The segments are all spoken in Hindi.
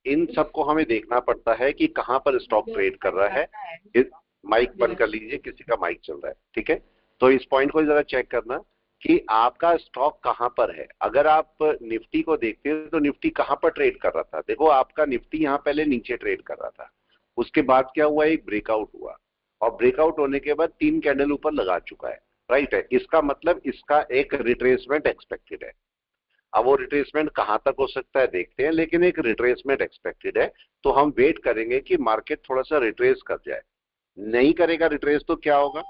इन सबको हमें देखना पड़ता है कि कहां पर स्टॉक ट्रेड कर रहा है। माइक बंद कर लीजिए, किसी का माइक चल रहा है, ठीक है। तो इस पॉइंट को जरा चेक करना कि आपका स्टॉक कहां पर है। अगर आप निफ्टी को देखते हैं तो निफ्टी कहां पर ट्रेड कर रहा था। देखो आपका निफ्टी यहां पहले नीचे ट्रेड कर रहा था, उसके बाद क्या हुआ, एक ब्रेकआउट हुआ, और ब्रेकआउट होने के बाद 3 कैंडल ऊपर लगा चुका है, राइट है। इसका मतलब इसका एक रिट्रेसमेंट एक्सपेक्टेड है। अब वो रिट्रेसमेंट कहां तक हो सकता है देखते हैं, लेकिन एक रिट्रेसमेंट एक्सपेक्टेड है। तो हम वेट करेंगे कि मार्केट थोड़ा सा रिट्रेस कर जाए। नहीं करेगा रिट्रेस तो क्या होगा,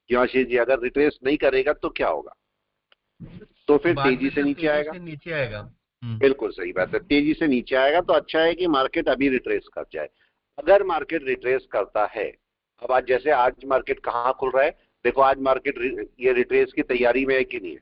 क्यों आशीष जी, अगर रिट्रेस नहीं करेगा तो क्या होगा, तो फिर बाद तेजी में से सर नीचे तेजी आएगा। से नीचे आएगा। बिल्कुल सही बात है, तेजी से नीचे आएगा। तो अच्छा है कि मार्केट अभी रिट्रेस कर जाए। अगर मार्केट रिट्रेस करता है, अब आज जैसे आज मार्केट कहां खुल रहा है, देखो आज मार्केट ये रिट्रेस की तैयारी में है कि नहीं है,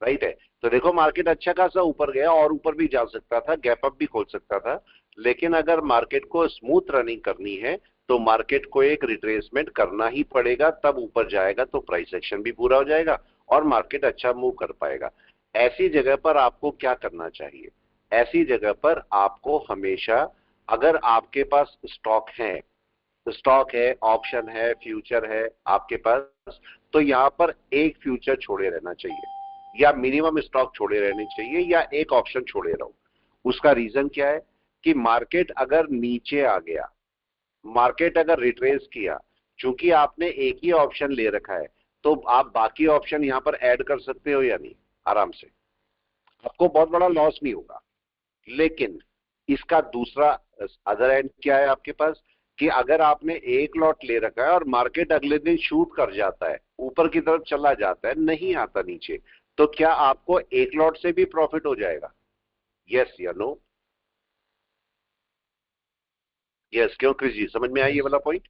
राइट है। तो देखो मार्केट अच्छा खासा ऊपर गया, और ऊपर भी जा सकता था, गैप अप भी खोल सकता था। लेकिन अगर मार्केट को स्मूथ रनिंग करनी है तो मार्केट को एक रिट्रेसमेंट करना ही पड़ेगा, तब ऊपर जाएगा तो प्राइस एक्शन भी पूरा हो जाएगा और मार्केट अच्छा मूव कर पाएगा। ऐसी जगह पर आपको क्या करना चाहिए, ऐसी जगह पर आपको हमेशा, अगर आपके पास स्टॉक है, ऑप्शन है, फ्यूचर है आपके पास, तो यहां पर एक फ्यूचर छोड़े रहना चाहिए, या मिनिमम स्टॉक छोड़े रहने चाहिए, या एक ऑप्शन छोड़े रहो। उसका रीजन क्या है कि मार्केट अगर नीचे आ गया, मार्केट अगर रिट्रेस किया, चूंकि आपने एक ही ऑप्शन ले रखा है, तो आप बाकी ऑप्शन यहां पर ऐड कर सकते हो या नहीं, आराम से, आपको बहुत बड़ा लॉस नहीं होगा। लेकिन इसका दूसरा अदर एंड क्या है आपके पास, कि अगर आपने एक लॉट ले रखा है और मार्केट अगले दिन शूट कर जाता है, ऊपर की तरफ चला जाता है, नहीं आता नीचे, तो क्या आपको एक लॉट से भी प्रॉफिट हो जाएगा, यस या नो। यस, क्यों क्रिस जी, समझ में आई ये यस। वाला पॉइंट।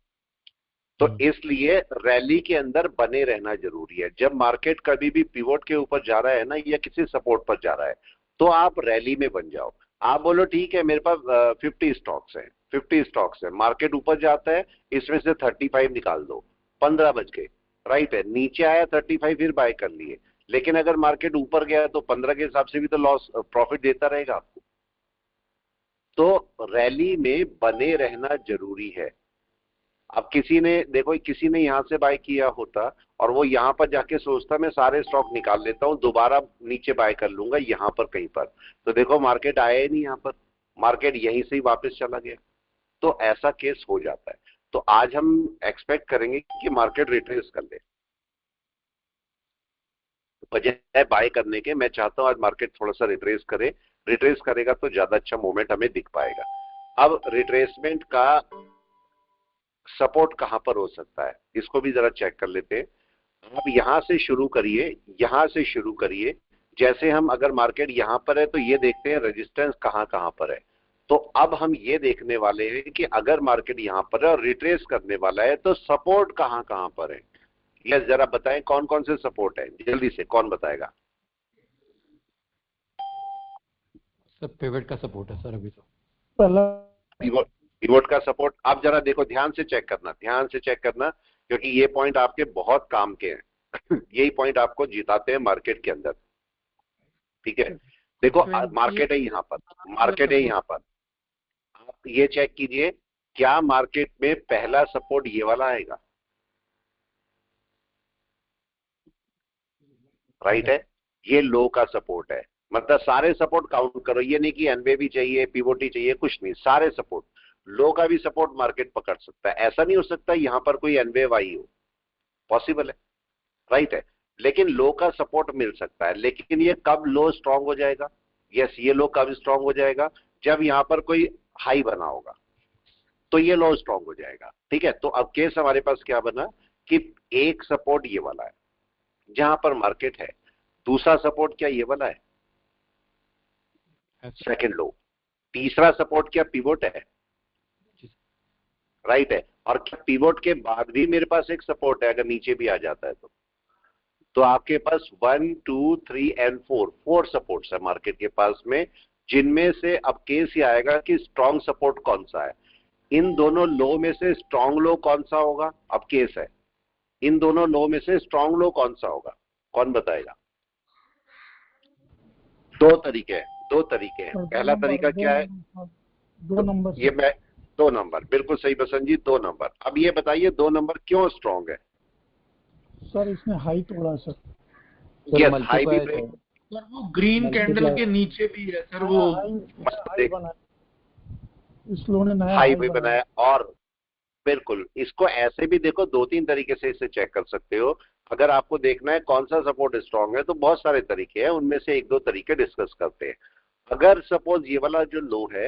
तो इसलिए रैली के अंदर बने रहना जरूरी है। जब मार्केट कभी भी पिवोट के ऊपर जा रहा है ना, या किसी सपोर्ट पर जा रहा है, तो आप रैली में बन जाओ। आप बोलो ठीक है मेरे पास 50 स्टॉक्स हैं, 50 स्टॉक्स है, मार्केट ऊपर जाता है, इसमें से 35 निकाल दो, 15 बच गए, राइट है। नीचे आया 35 फिर बाय कर लिए। लेकिन अगर मार्केट ऊपर गया तो 15 के हिसाब से भी तो लॉस प्रॉफिट देता रहेगा आपको। तो रैली में बने रहना जरूरी है। अब किसी ने देखो, किसी ने यहां से बाय किया होता और वो यहां पर जाके सोचता मैं सारे स्टॉक निकाल लेता हूं, दोबारा नीचे बाय कर लूंगा यहां पर कहीं पर, तो देखो मार्केट आया ही नहीं यहां पर, मार्केट यहीं से ही वापस चला गया। तो ऐसा केस हो जाता है। तो आज हम एक्सपेक्ट करेंगे कि मार्केट रिट्रेस कर ले, बजाय बाय करने के। मैं चाहता हूं आज मार्केट थोड़ा सा रिट्रेस करे, रिट्रेस करेगा तो ज्यादा अच्छा मूवमेंट हमें दिख पाएगा। अब रिट्रेसमेंट का सपोर्ट कहां पर हो सकता है, इसको भी जरा चेक कर लेते हैं। आप यहां से शुरू करिए, यहां से शुरू करिए। जैसे हम अगर मार्केट यहां पर है तो ये देखते हैं रेजिस्टेंस कहां कहां पर है। तो अब हम ये देखने वाले हैं कि अगर मार्केट यहां पर है और रिट्रेस करने वाला है तो सपोर्ट कहां कहां पर है। ये जरा बताएं कौन कौन से सपोर्ट है, जल्दी से कौन बताएगा। सर पिवट का सपोर्ट है सर अभी तो। पहला पिवोट, पिवोट का सपोर्ट। आप जरा देखो, ध्यान से चेक करना, ध्यान से चेक करना, क्योंकि ये पॉइंट आपके बहुत काम के हैं यही पॉइंट आपको जिताते हैं मार्केट के अंदर, ठीक है। देखो मार्केट है यहां पर, मार्केट है यहां पर, आप ये चेक कीजिए क्या मार्केट में पहला सपोर्ट ये वाला आएगा, राइट है। ये लो का सपोर्ट है, मतलब सारे सपोर्ट काउंट करो, ये नहीं कि एनवे भी चाहिए, पीवोटी चाहिए, कुछ नहीं, सारे सपोर्ट। लो का भी सपोर्ट मार्केट पकड़ सकता है, ऐसा नहीं हो सकता यहां पर कोई एनवेव आई हो, पॉसिबल है, राइट है। लेकिन लो का सपोर्ट मिल सकता है, लेकिन ये कब लो स्ट्रांग हो जाएगा, यस, ये लो कब स्ट्रांग हो जाएगा, जब यहां पर कोई हाई बना होगा तो ये लो स्ट्रांग हो जाएगा, ठीक है। तो अब केस हमारे पास क्या बना कि एक सपोर्ट ये वाला है जहां पर मार्केट है, दूसरा सपोर्ट क्या ये वाला है, सेकंड लो, तीसरा सपोर्ट क्या पिवोट है, राइट है। और क्या पिवोट के बाद भी मेरे पास एक सपोर्ट है अगर नीचे भी आ जाता है तो आपके पास 1 2 3 एंड 4 सपोर्ट्स है मार्केट के पास में, जिनमें से अब केस ये आएगा कि स्ट्रॉन्ग सपोर्ट कौन सा है। इन दोनों लो में से स्ट्रॉन्ग लो कौन सा होगा, अब केस है, इन दोनों लो में से स्ट्रॉन्ग लो कौन सा होगा, कौन बताएगा। दो तरीके हैं, दो तरीके हैं। सर, पहला तरीका क्या है? 2 नंबर ये मैं 2 नंबर, बिल्कुल सही बसंत जी, 2 नंबर। अब ये बताइए 2 नंबर क्यों स्ट्रॉन्ग है? सर, इसने हाई तोड़ा सर। यस, हाई भी ब्रेक। सर वो ग्रीन कैंडल के नीचे भी है सर, वो हाई बना, इस लोगों ने नया हाई हाई भी बनाया। बनाया। और बिल्कुल इसको ऐसे भी देखो, 2-3 तरीके से इसे चेक कर सकते हो। अगर आपको देखना है कौन सा सपोर्ट स्ट्रांग है तो बहुत सारे तरीके हैं, उनमें से 1-2 तरीके डिस्कस करते हैं। अगर सपोज ये वाला जो लो है,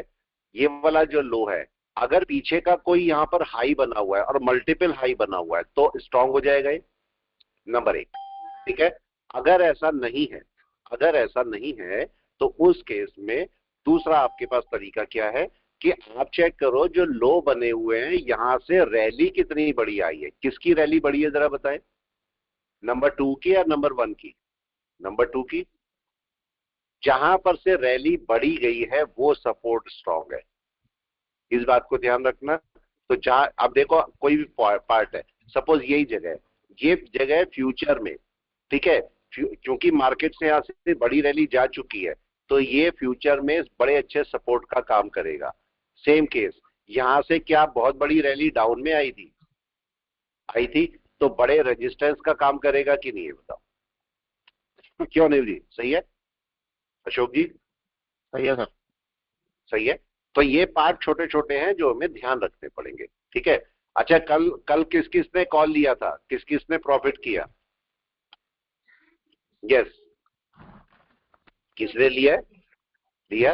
ये वाला जो लो है, अगर पीछे का कोई यहां पर हाई बना हुआ है और मल्टीपल हाई बना हुआ है तो स्ट्रांग हो जाएगा ये, नंबर 1। ठीक है। अगर ऐसा नहीं है, अगर ऐसा नहीं है तो उस केस में दूसरा आपके पास तरीका क्या है कि आप चेक करो जो लो बने हुए हैं यहां से रैली कितनी बड़ी आई है। किसकी रैली बड़ी है जरा बताएं, नंबर 2 की या नंबर 1 की? नंबर 2 की। जहां पर से रैली बढ़ी गई है वो सपोर्ट स्ट्रांग है, इस बात को ध्यान रखना। तो जहां अब देखो कोई भी पार्ट है, सपोज यही जगह है, ये जगह है फ्यूचर में, ठीक है, क्योंकि मार्केट से यहां से बड़ी रैली जा चुकी है तो ये फ्यूचर में बड़े अच्छे सपोर्ट का काम करेगा। सेम केस यहां से क्या बहुत बड़ी रैली डाउन में आई थी? आई थी, तो बड़े रेजिस्टेंस का काम करेगा कि नहीं, ये बताओ। क्यों नहीं जी? सही है अशोक जी? सही है सर। सही है। तो ये पार्ट छोटे छोटे हैं जो हमें ध्यान रखने पड़ेंगे। ठीक है। अच्छा, कल कल किस किसने कॉल लिया था, किस किसने प्रॉफिट किया? यस, किसने लिया? लिया।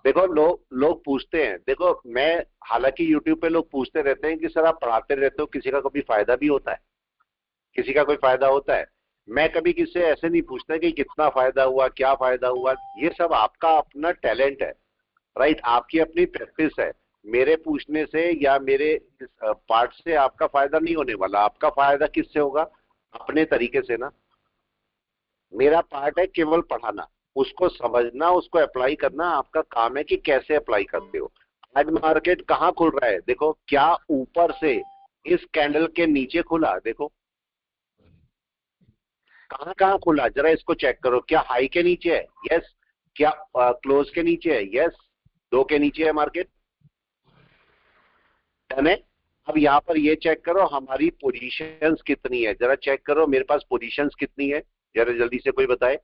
देखो लोग पूछते हैं, देखो मैं, हालांकि यूट्यूब पे लोग पूछते रहते हैं कि सर आप पढ़ाते रहते हो, किसी का कभी फायदा भी होता है? किसी का कोई फायदा होता है? मैं कभी किसी से ऐसे नहीं पूछता कि कितना फायदा हुआ, क्या फायदा हुआ। ये सब आपका अपना टैलेंट है, राइट, आपकी अपनी प्रैक्टिस है। मेरे पूछने से या मेरे इस पार्ट से आपका फायदा नहीं होने वाला। आपका फायदा किससे होगा? अपने तरीके से ना। मेरा पार्ट है केवल पढ़ाना, उसको समझना, उसको अप्लाई करना आपका काम है कि कैसे अप्लाई करते हो। आज मार्केट कहां खुल रहा है देखो, क्या ऊपर से इस कैंडल के नीचे खुला? देखो कहां कहां खुला, जरा इसको चेक करो। क्या हाई के नीचे है? यस। क्या क्लोज के नीचे है? यस। 2 के नीचे है मार्केट, डन है। अब यहां पर ये चेक करो हमारी पोजीशंस कितनी है, जरा चेक करो मेरे पास पोजीशंस कितनी है, जरा जल्दी से कोई बताए।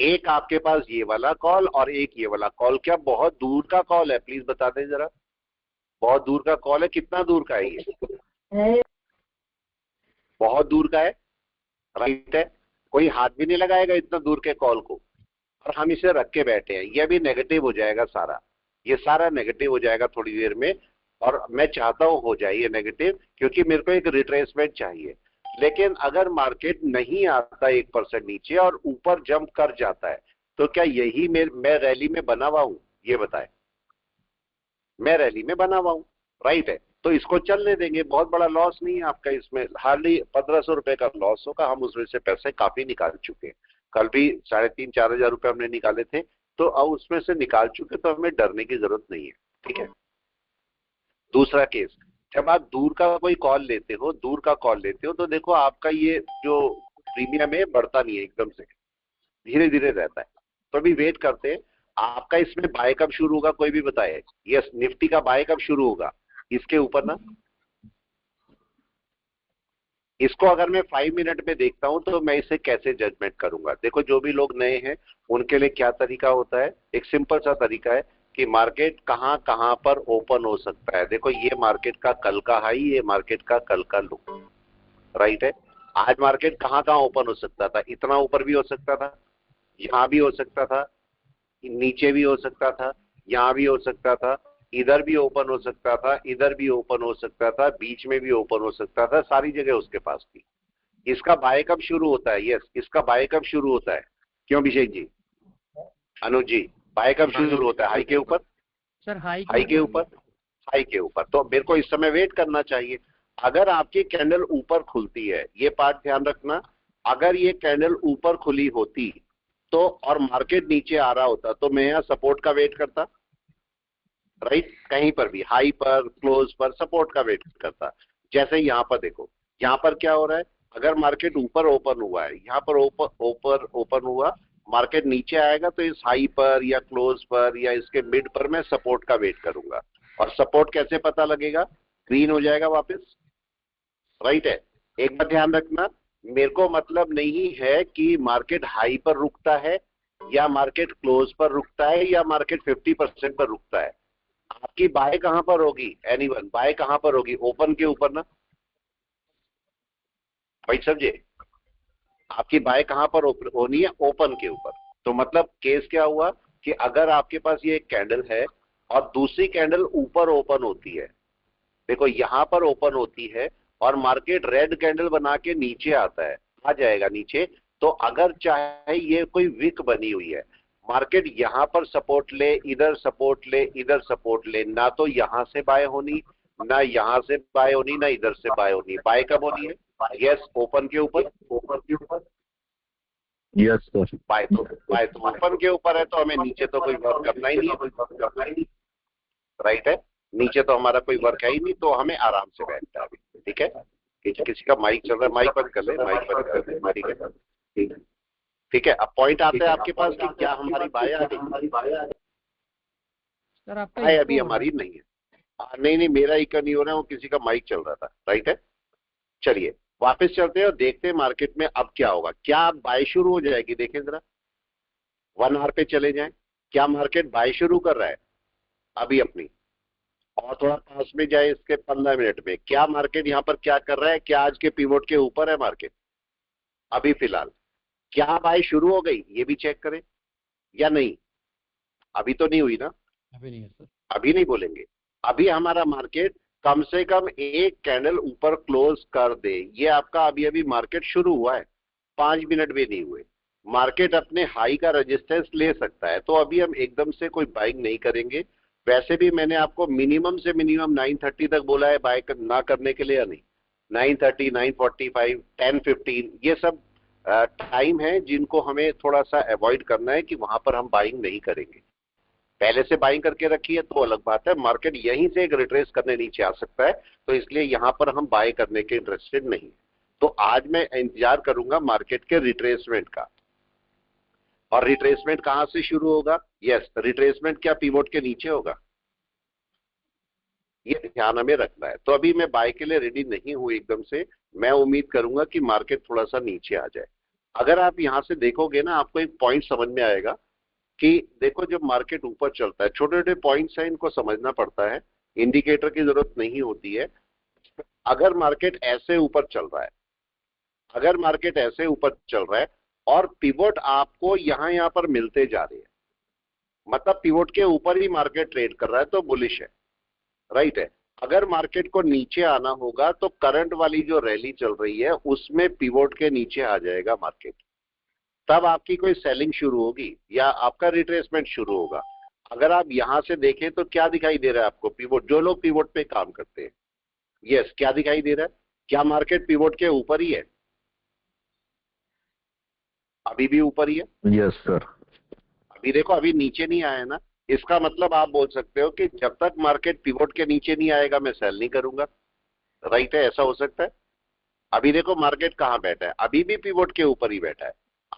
एक आपके पास ये वाला कॉल और एक ये वाला कॉल, क्या बहुत दूर का कॉल है? प्लीज बता दें जरा, बहुत दूर का कॉल है? कितना दूर का है ये? बहुत दूर का है, राइट है। कोई हाथ भी नहीं लगाएगा इतना दूर के कॉल को, और हम इसे रख के बैठे हैं। ये भी नेगेटिव हो जाएगा सारा, ये सारा नेगेटिव हो जाएगा थोड़ी देर में। और मैं चाहता हूं हो जाए ये नेगेटिव, क्योंकि मेरे को एक रिट्रेसमेंट चाहिए। लेकिन अगर मार्केट नहीं आता 1% नीचे और ऊपर जंप कर जाता है तो क्या यही मैं रैली में बना हुआ हूं? ये बताएं, मैं रैली में बना हुआ हूं, राइट है। तो इसको चलने देंगे, बहुत बड़ा लॉस नहीं है आपका इसमें, हार्डली 1500 रुपए का लॉस होगा। हम उसमें से पैसे काफी निकाल चुके हैं, कल भी 3,500-4 हजार रुपए हमने निकाले थे, तो अब उसमें से निकाल चुके, तो हमें डरने की जरूरत नहीं है। ठीक है। दूसरा केस, जब आप दूर का कोई कॉल लेते हो, दूर का कॉल लेते हो, तो देखो आपका ये जो प्रीमियम है बढ़ता नहीं है, एकदम से धीरे धीरे रहता है। तो अभी वेट करते हैं, आपका इसमें बाय कब शुरू होगा कोई भी बताए? यस, निफ्टी का बाय कब शुरू होगा इसके ऊपर ना? इसको अगर मैं 5 मिनट में देखता हूं तो मैं इसे कैसे जजमेंट करूंगा? देखो जो भी लोग नए हैं उनके लिए क्या तरीका होता है, एक सिंपल सा तरीका है कि मार्केट कहां कहां पर ओपन हो सकता है। देखो ये मार्केट का कल का हाई, ये मार्केट का कल का लो, राइट है। आज मार्केट कहां कहां ओपन हो सकता था? इतना ऊपर भी हो सकता था, यहां भी हो सकता था, नीचे भी हो सकता था, यहां भी हो सकता था, इधर भी ओपन हो सकता था, इधर भी ओपन हो सकता था, बीच में भी ओपन हो सकता था, सारी जगह उसके पास थी। इसका बाय कब शुरू होता है? यस, इसका बाय कब शुरू होता है? क्यों अभिषेक जी, अनुज जी, बाय कब शुरू होता है? हाई के ऊपर सर, हाई के ऊपर, हाई के ऊपर। तो मेरे को इस समय वेट करना चाहिए। अगर आपकी कैंडल ऊपर खुलती है, ये पार्ट ध्यान रखना, अगर ये कैंडल ऊपर खुली होती तो और मार्केट नीचे आ रहा होता तो मैं यहाँ सपोर्ट का वेट करता, राइट, कहीं पर भी हाई पर, क्लोज पर सपोर्ट का वेट करता। जैसे यहाँ पर देखो, यहाँ पर क्या हो रहा है, अगर मार्केट ऊपर ओपन हुआ है, यहाँ पर ऊपर ओपन हुआ, मार्केट नीचे आएगा तो इस हाई पर या क्लोज पर या इसके मिड पर मैं सपोर्ट का वेट करूंगा। और सपोर्ट कैसे पता लगेगा? ग्रीन हो जाएगा वापस, राइट है। एक बात ध्यान रखना, मेरे को मतलब नहीं है कि मार्केट हाई पर रुकता है या मार्केट क्लोज पर रुकता है या मार्केट 50% पर रुकता है। आपकी बाय कहां पर होगी? एनीवन बाय कहां पर होगी? ओपन के ऊपर ना भाई, समझे? आपकी बाय कहां पर होनी है? ओपन के ऊपर। तो मतलब केस क्या हुआ कि अगर आपके पास ये एक कैंडल है और दूसरी कैंडल ऊपर ओपन होती है, देखो यहां पर ओपन होती है और मार्केट रेड कैंडल बना के नीचे आता है, आ जाएगा नीचे, तो अगर चाहे ये कोई विक बनी हुई है, मार्केट यहां पर सपोर्ट ले, इधर सपोर्ट ले, इधर सपोर्ट ले, ना तो यहां से बाय होनी, ना यहां से बाय होनी, ना इधर से बाय होनी। बाय कब होनी है? यस, ओपन के ऊपर। ओपन के ऊपर यस सर। बाय तो ओपन के ऊपर है, तो हमें नीचे तो कोई वर्क करना ही नहीं, राइट है। नीचे तो हमारा कोई वर्क है ही नहीं, तो हमें आराम से बैठना है अभी। ठीक है, किसी का माइक चल रहा है, माइक बंद कर ले, माइक बंद कर ले। ठीक है, ठीक है। अब पॉइंट आते हैं आपके पास कि क्या हमारी बाय आ गई? सर आपका बाय अभी हमारी नहीं है। नहीं, मेरा इका नहीं हो रहा है, वो किसी का माइक चल रहा था, राइट है। चलिए वापस चलते हैं और देखते हैं मार्केट में अब क्या होगा। क्या बाय शुरू हो जाएगी? देखें जरा, 1 आवर पे चले जाएं। क्या मार्केट बाय शुरू कर रहा है अभी अपनी? और थोड़ा पास में जाए इसके 15 मिनट में, क्या मार्केट यहां पर क्या कर रहा है? क्या आज के पिवोट के ऊपर है मार्केट अभी फिलहाल? क्या बाय शुरू हो गई ये भी चेक करें या नहीं? अभी तो नहीं हुई ना, अभी नहीं है सर। अभी नहीं बोलेंगे। अभी हमारा मार्केट कम से कम एक कैंडल ऊपर क्लोज कर दे। ये आपका अभी अभी मार्केट शुरू हुआ है, 5 मिनट भी नहीं हुए। मार्केट अपने हाई का रेजिस्टेंस ले सकता है, तो अभी हम एकदम से कोई बाइंग नहीं करेंगे। वैसे भी मैंने आपको मिनिमम से मिनिमम 9:30 तक बोला है बाय ना करने के लिए, या नहीं? 9:30, 9:45, 10:15 ये सब टाइम है जिनको हमें थोड़ा सा अवॉइड करना है कि वहां पर हम बाइंग नहीं करेंगे। पहले से बाइंग करके रखी है तो अलग बात है, मार्केट यहीं से एक रिट्रेस करने नीचे आ सकता है, तो इसलिए यहां पर हम बाय करने के इंटरेस्टेड नहीं। तो आज मैं इंतजार करूंगा मार्केट के रिट्रेसमेंट का। और रिट्रेसमेंट कहां से शुरू होगा? यस, रिट्रेसमेंट क्या पिवोट के नीचे होगा? ये ध्यान हमें रखना है। तो अभी मैं बाय के लिए रेडी नहीं हूं एकदम से, मैं उम्मीद करूंगा कि मार्केट थोड़ा सा नीचे आ जाए। अगर आप यहां से देखोगे ना, आपको एक पॉइंट समझ में आएगा कि देखो जब मार्केट ऊपर चलता है, छोटे छोटे पॉइंट्स हैं, इनको समझना पड़ता है, इंडिकेटर की जरूरत नहीं होती है। अगर मार्केट ऐसे ऊपर चल रहा है, अगर मार्केट ऐसे ऊपर चल रहा है और पिवोट आपको यहां पर मिलते जा रहे हैं, मतलब पिवोट के ऊपर ही मार्केट ट्रेड कर रहा है, तो बुलिश है, राइट है। अगर मार्केट को नीचे आना होगा तो करंट वाली जो रैली चल रही है उसमें पिवोट के नीचे आ जाएगा मार्केट, तब आपकी कोई सेलिंग शुरू होगी या आपका रिट्रेसमेंट शुरू होगा। अगर आप यहां से देखें तो क्या दिखाई दे रहा है आपको? पिवोट, जो लोग पिवोट पे काम करते हैं, यस, क्या दिखाई दे रहा है? क्या मार्केट पिवोट के ऊपर ही है? अभी भी ऊपर ही है। Yes sir. अभी देखो, अभी नीचे नहीं आया ना, इसका मतलब आप बोल सकते हो कि जब तक मार्केट पिवोट के नीचे नहीं आएगा मैं सेल नहीं करूंगा, राइट है। ऐसा हो सकता है। अभी देखो मार्केट कहां बैठा है, अभी भी पिवोट के ऊपर ही बैठा है,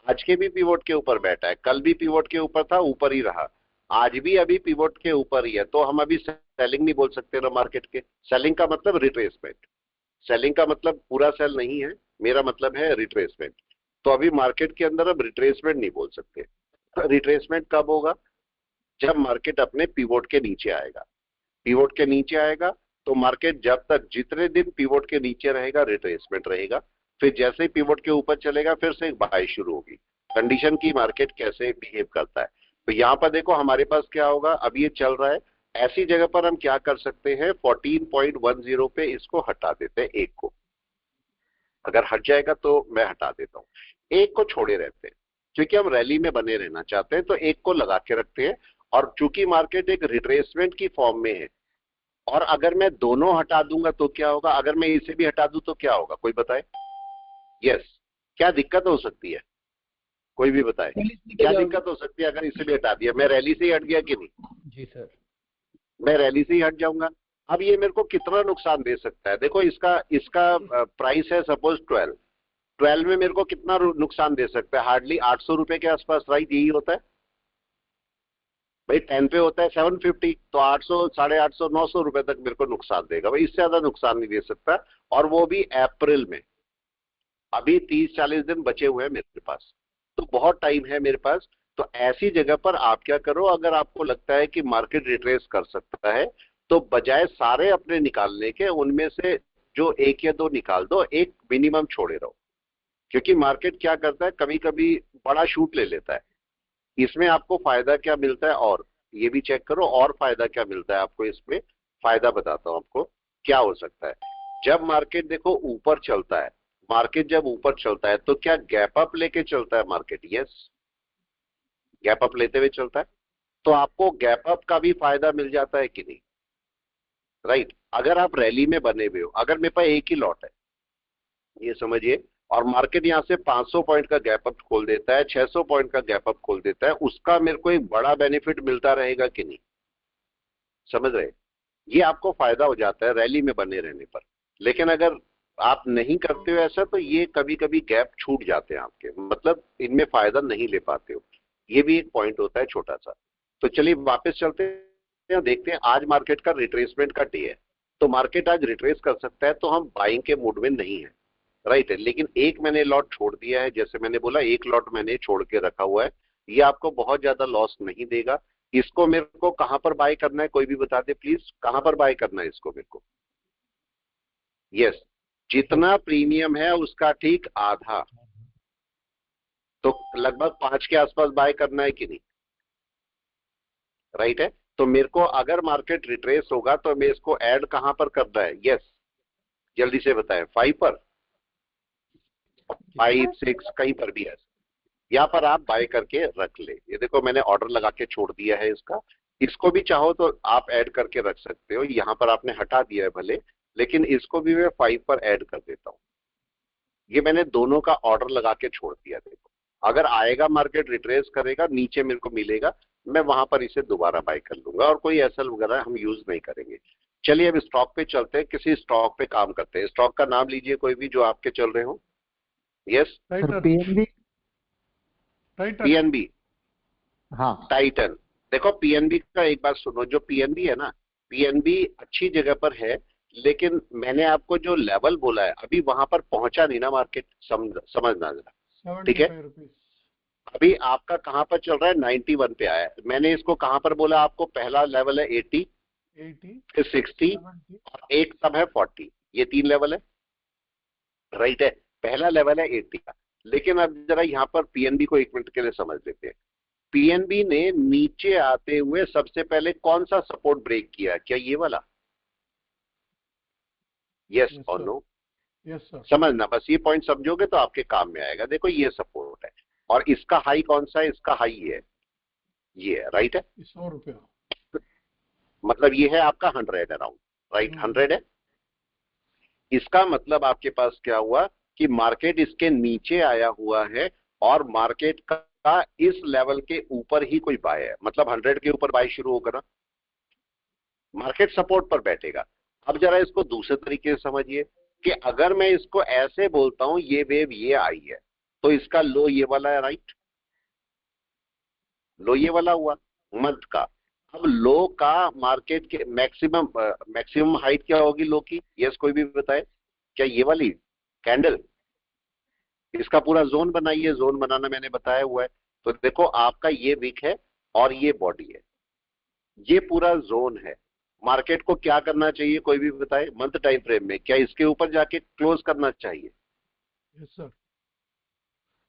आज के भी पिवोट के ऊपर बैठा है, कल भी पिवोट के ऊपर था, ऊपर ही रहा, आज भी अभी पिवोट के ऊपर ही है। तो हम अभी सेलिंग नहीं बोल सकते ना मार्केट के। सेलिंग का मतलब रिट्रेसमेंट, सेलिंग का मतलब पूरा सेल नहीं है, मेरा मतलब है रिट्रेसमेंट। तो अभी मार्केट के अंदर अब रिट्रेसमेंट नहीं बोल सकते। रिट्रेसमेंट कब होगा? जब मार्केट अपने पिवोट के नीचे आएगा। पिवोट के नीचे आएगा तो मार्केट जब तक, जितने दिन पिवोट के नीचे रहेगा रिट्रेसमेंट रहेगा, फिर जैसे ही पिवोट के ऊपर चलेगा फिर से एक बाय शुरू होगी। कंडीशन की मार्केट कैसे बिहेव करता है। तो यहां पर देखो हमारे पास क्या होगा, अब ये चल रहा है, ऐसी जगह पर हम क्या कर सकते हैं, 14.10 पे इसको हटा देते हैं, एक को। अगर हट जाएगा तो मैं हटा देता हूं, एक को छोड़े रहते हैं, क्योंकि हम रैली में बने रहना चाहते हैं, तो एक को लगा के रखते हैं। और चूंकि मार्केट एक रिट्रेसमेंट की फॉर्म में है, और अगर मैं दोनों हटा दूंगा तो क्या होगा, अगर मैं इसे भी हटा दूं तो क्या होगा, कोई बताए? यस, क्या दिक्कत हो सकती है, कोई भी बताए क्या दिक्कत हो सकती है अगर इसे भी हटा दिया? मैं रैली से ही हट गया कि नहीं? जी सर। मैं रैली से ही हट जाऊंगा। अब ये मेरे को कितना नुकसान दे सकता है? देखो इसका प्राइस है सपोज 12, 12 में मेरे को कितना नुकसान दे सकता है? हार्डली 800 रुपए के आसपास, राइट? यही होता है भाई। 10 पे होता है 750, तो 800, 850, 900 रुपए तक मेरे को नुकसान देगा भाई, इससे ज्यादा नुकसान नहीं दे सकता। और वो भी अप्रैल में। अभी 30-40 दिन बचे हुए हैं मेरे पास, तो बहुत टाइम है मेरे पास। तो ऐसी जगह पर आप क्या करो, अगर आपको लगता है कि मार्केट रिट्रेस कर सकता है, तो बजाय सारे अपने निकालने के, उनमें से जो एक या दो निकाल दो, एक मिनिमम छोड़े रहो। क्योंकि मार्केट क्या करता है, कभी कभी बड़ा शूट ले लेता है। इसमें आपको फायदा क्या मिलता है, और ये भी चेक करो, और फायदा क्या मिलता है आपको इसमें। फायदा बताता हूं आपको क्या हो सकता है। जब मार्केट देखो ऊपर चलता है, मार्केट जब ऊपर चलता है तो क्या गैप अप लेके चलता है मार्केट? यस, गैप अप लेते हुए चलता है। तो आपको गैप अप का भी फायदा मिल जाता है कि नहीं, राइट? अगर आप रैली में बने हुए हो, अगर मेरे पास एक ही लॉट है, ये समझिए, और मार्केट यहां से 500 पॉइंट का गैप अप खोल देता है, 600 पॉइंट का गैप अप खोल देता है, उसका मेरे को एक बड़ा बेनिफिट मिलता रहेगा कि नहीं? समझ रहे? ये आपको फायदा हो जाता है रैली में बने रहने पर। लेकिन अगर आप नहीं करते हो ऐसा, तो ये कभी कभी गैप छूट जाते हैं आपके, मतलब इनमें फायदा नहीं ले पाते हो। ये भी एक पॉइंट होता है छोटा सा। तो चलिए वापस चलते हैं, देखते हैं। आज मार्केट का रिट्रेसमेंट का डे है, तो मार्केट आज रिट्रेस कर सकता है, तो हम बाइंग के मूड में नहीं है, राइट है। लेकिन एक मैंने लॉट छोड़ दिया है, जैसे मैंने बोला एक लॉट मैंने छोड़ के रखा हुआ है। ये आपको बहुत ज्यादा लॉस नहीं देगा। इसको मेरे को कहां पर बाय करना है, कोई भी बता दे प्लीज, कहां पर बाय करना है इसको मेरे को? यस, जितना प्रीमियम है उसका ठीक आधा, तो लगभग 5 के आसपास बाय करना है कि नहीं, राइट है। तो मेरे को अगर मार्केट रिट्रेस होगा तो मैं इसको ऐड कहां पर करना है? यस, जल्दी से बताएं। 5 पर, 5, 6, कहीं पर भी है, यहाँ पर आप बाय करके रख ले। ये देखो मैंने ऑर्डर लगा के छोड़ दिया है इसका। इसको भी चाहो तो आप ऐड करके रख सकते हो, यहाँ पर आपने हटा दिया है भले, लेकिन इसको भी मैं 5 पर ऐड कर देता हूँ। ये मैंने दोनों का ऑर्डर लगा के छोड़ दिया। देखो अगर आएगा मार्केट रिट्रेस करेगा, नीचे मेरे को मिलेगा, मैं वहां पर इसे दोबारा बाय कर लूंगा, और कोई एसएल वगैरह हम यूज नहीं करेंगे। चलिए अब स्टॉक पे चलते हैं, किसी स्टॉक पे काम करते हैं। स्टॉक का नाम लीजिए कोई भी जो आपके चल रहे हो। Yes, PNB, right? पीएनबी, हाँ टाइटन। देखो पीएनबी का एक बात सुनो, जो पीएनबी है ना, पीएनबी अच्छी जगह पर है, लेकिन मैंने आपको जो लेवल बोला है अभी वहां पर पहुंचा नहीं ना मार्केट, समझना जरा, ठीक है? 75 रुपीज। अभी आपका कहां पर चल रहा है? 91 पे आया है। मैंने इसको कहां पर बोला आपको? पहला लेवल है 80, 80, फिर 60, 70। और एक तब है 40। ये 3 लेवल है, राइट है। पहला लेवल है 80 का। लेकिन अब जरा यहाँ पर पीएनबी को 1 मिनट के लिए समझ लेते हैं। पीएनबी ने नीचे आते हुए सबसे पहले कौन सा सपोर्ट ब्रेक किया? क्या ये वाला? यस और नो? Yes sir. समझना, बस ये पॉइंट समझोगे तो आपके काम में आएगा। देखो ये सपोर्ट है, और इसका हाई कौन सा है? इसका हाई ये है, राइट है। 100 रुपया। मतलब ये है आपका 100 अराउंड, राइट? 100 है। इसका मतलब आपके पास क्या हुआ कि मार्केट इसके नीचे आया हुआ है, और मार्केट का इस लेवल के ऊपर ही कोई बाय है, मतलब 100 के ऊपर बाय शुरू होगा ना, मार्केट सपोर्ट पर बैठेगा। अब जरा इसको दूसरे तरीके से समझिए कि अगर मैं इसको ऐसे बोलता हूं, ये वेव ये आई है, तो इसका लो ये वाला है, राइट? लो ये वाला हुआ मंथ का। अब लो का मार्केट के मैक्सिमम हाइट क्या होगी लो की? यस, कोई भी बताए। क्या ये वाली कैंडल? इसका पूरा जोन बनाइए, जोन बनाना मैंने बताया हुआ है। तो देखो आपका ये विक है और ये बॉडी है, ये पूरा जोन है। मार्केट को क्या करना चाहिए, कोई भी बताए मंथ टाइम फ्रेम में? क्या इसके ऊपर जाके क्लोज करना चाहिए? Yes sir.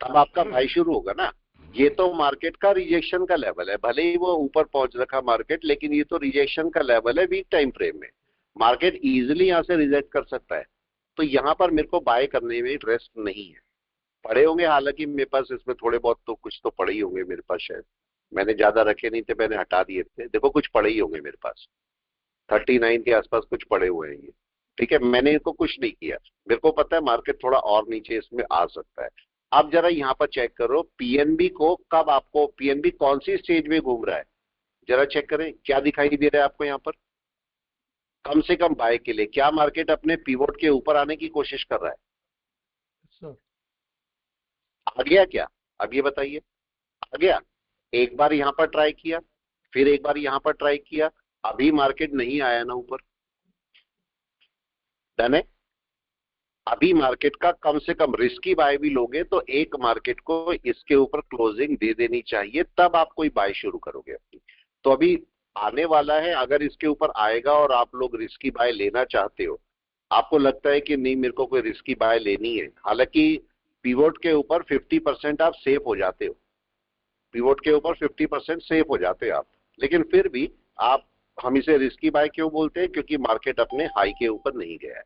तब आपका भाई शुरू होगा ना। ये तो मार्केट का रिजेक्शन का लेवल है, भले ही वो ऊपर पहुंच रखा मार्केट, लेकिन ये तो रिजेक्शन का लेवल है वीक टाइम फ्रेम में। मार्केट इजीली यहां से रिजेक्ट कर सकता है, तो यहां पर मेरे को बाय करने में इंटरेस्ट नहीं है। पड़े होंगे हालांकि मेरे पास इसमें थोड़े बहुत, तो कुछ तो पड़े ही होंगे मेरे पास शायद, मैंने ज्यादा रखे नहीं थे, मैंने हटा दिए थे। देखो कुछ पड़े ही होंगे मेरे पास, 39 के आसपास कुछ पड़े हुए हैं ये, ठीक है। मैंने इनको कुछ नहीं किया, मेरे को पता है मार्केट थोड़ा और नीचे इसमें आ सकता है। अब जरा यहाँ पर चेक करो पीएनबी को, कब आपको पीएनबी कौन सी स्टेज में घूम रहा है, जरा चेक करें। क्या दिखाई दे रहा है आपको यहाँ पर? कम से कम बाय के लिए क्या मार्केट अपने पिवोट के ऊपर आने की कोशिश कर रहा है? सर आ गया क्या? अब ये बताइए, आ गया? एक बार यहां पर ट्राई किया, फिर एक बार यहां पर ट्राई किया, अभी मार्केट नहीं आया ना ऊपर, डन है? अभी मार्केट का कम से कम रिस्की बाय भी लोगे तो एक मार्केट को इसके ऊपर क्लोजिंग दे देनी चाहिए, तब आप कोई बाय शुरू करोगे अपनी। तो अभी आने वाला है, अगर इसके ऊपर आएगा और आप लोग रिस्की बाय लेना चाहते हो, आपको लगता है कि नहीं मेरे को कोई रिस्की बाय लेनी है, हालांकि पिवोट के ऊपर 50% आप सेफ हो जाते हो, पिवोट के ऊपर 50% सेफ हो जाते हो आप, लेकिन फिर भी आप, हम इसे रिस्की बाय क्यों बोलते हैं? क्योंकि मार्केट अपने हाई के ऊपर नहीं गया है,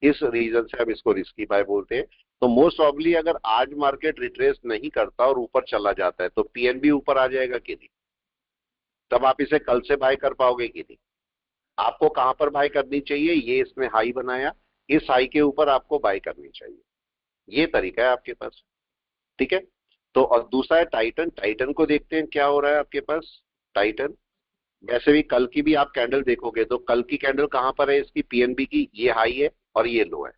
इस रीजन से हम इसको रिस्की बाय बोलते हैं। तो मोस्ट ऑब्ली अगर आज मार्केट रिट्रेस नहीं करता और ऊपर चला जाता है तो पीएनबी ऊपर आ जाएगा कि नहीं? तब आप इसे कल से बाय कर पाओगे कि नहीं? आपको कहां पर बाय करनी चाहिए? ये इसने हाई बनाया, इस हाई के ऊपर आपको बाय करनी चाहिए, ये तरीका है आपके पास, ठीक है? तो और दूसरा है टाइटन। टाइटन को देखते हैं क्या हो रहा है आपके पास। टाइटन वैसे भी कल की भी आप कैंडल देखोगे तो कल की कैंडल कहां पर है इसकी? पीएनबी की, ये हाई है और ये लो है,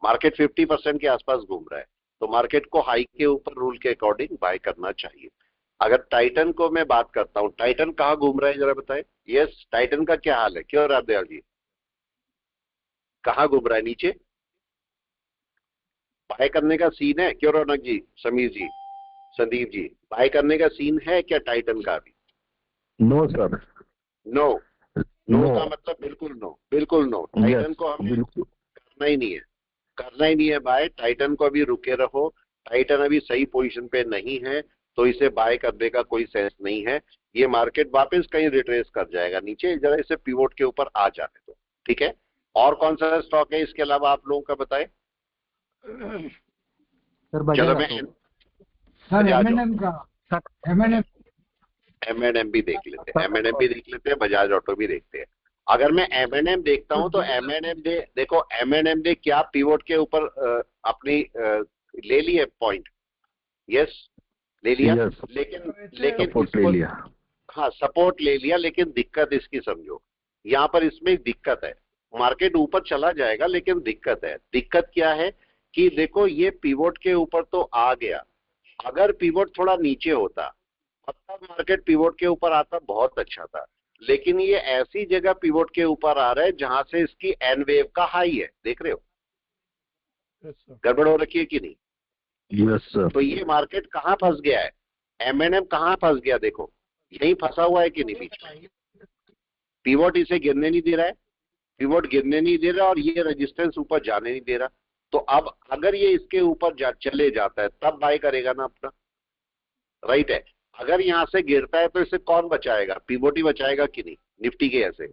मार्केट 50% के आसपास घूम रहा है, तो मार्केट को हाई के ऊपर रूल के अकॉर्डिंग बाय करना चाहिए। अगर टाइटन को मैं बात करता हूं, टाइटन कहां घूम रहा है जरा बताए। यस, टाइटन का क्या हाल है? क्यों रामदयाल जी, कहां घूम रहा है? नीचे बाय करने का सीन है क्यों? रौनक जी, समीर जी, संदीप जी, बाय करने का सीन है क्या टाइटन का अभी? No sir. No, no no. का मतलब बिल्कुल नो, बिल्कुल नो। टाइटन को हमें बिल्कुल करना ही नहीं है, करना ही नहीं है बाय। टाइटन को अभी रुके रहो, टाइटन अभी सही पोजीशन पे नहीं है, तो इसे बाय करने का कोई सेंस नहीं है। ये मार्केट वापस कहीं रिट्रेस कर जाएगा नीचे, जरा इसे पिवोट के ऊपर आ जाने दो, ठीक है? और कौन सा स्टॉक है इसके अलावा आप लोगों का बताएं। सर चलो बजाज मैं ऑटो। सर एमएनएम का, एमएनएम एम भी देख लेते हैं, एम भी देख लेते हैं, बजाज ऑटो भी देखते हैं। अगर मैं एम देखता हूं तो एम देखो, एम ने क्या पिवोट के ऊपर अपनी ले ली है पॉइंट। यस, ले लिया। यस, लेकिन लेकिन सपोर्ट ले इसको, लिया। हाँ सपोर्ट ले लिया, लेकिन दिक्कत इसकी समझो, यहाँ पर इसमें एक दिक्कत है। मार्केट ऊपर चला जाएगा लेकिन दिक्कत है। दिक्कत क्या है कि देखो ये पिवोट के ऊपर तो आ गया, अगर पिवोट थोड़ा नीचे होता तब मार्केट पिवोट के ऊपर आता, बहुत अच्छा था। लेकिन ये ऐसी जगह पिवोट के ऊपर आ रहा है जहां से इसकी एन वेव का हाई है, देख रहे हो? गड़बड़ हो रखी है कि नहीं? Yes sir. तो ये मार्केट कहां फंस गया है? एमएनएम कहां फंस गया? देखो यही फंसा हुआ है कि नहीं बीच में? पिवोट इसे गिरने नहीं दे रहा है, पिवोट गिरने नहीं दे रहा और ये रेजिस्टेंस ऊपर जाने नहीं दे रहा। तो अब अगर ये इसके ऊपर चले जाता है तब बाय करेगा ना अपना, राइट है? अगर यहां से गिरता है तो इसे कौन बचाएगा? पिवोट ही बचाएगा कि नहीं? निफ्टी के ऐसे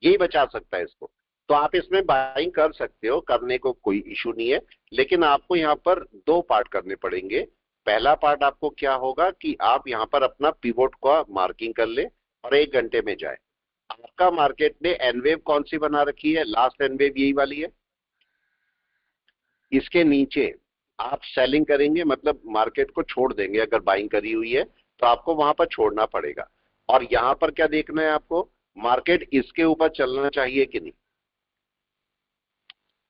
यही बचा सकता है इसको। तो आप इसमें बाइंग कर सकते हो, करने को कोई इशू नहीं है, लेकिन आपको यहाँ पर दो पार्ट करने पड़ेंगे। पहला पार्ट आपको क्या होगा कि आप यहाँ पर अपना पिवोट का मार्किंग कर ले और 1 घंटे में जाए। आपका मार्केट ने एनवेव कौन सी बना रखी है? लास्ट एनवेव यही वाली है। इसके नीचे आप सेलिंग करेंगे, मतलब मार्केट को छोड़ देंगे। अगर बाइंग करी हुई है तो आपको वहां पर छोड़ना पड़ेगा। और यहां पर क्या देखना है आपको? मार्केट इसके ऊपर चलना चाहिए कि नहीं।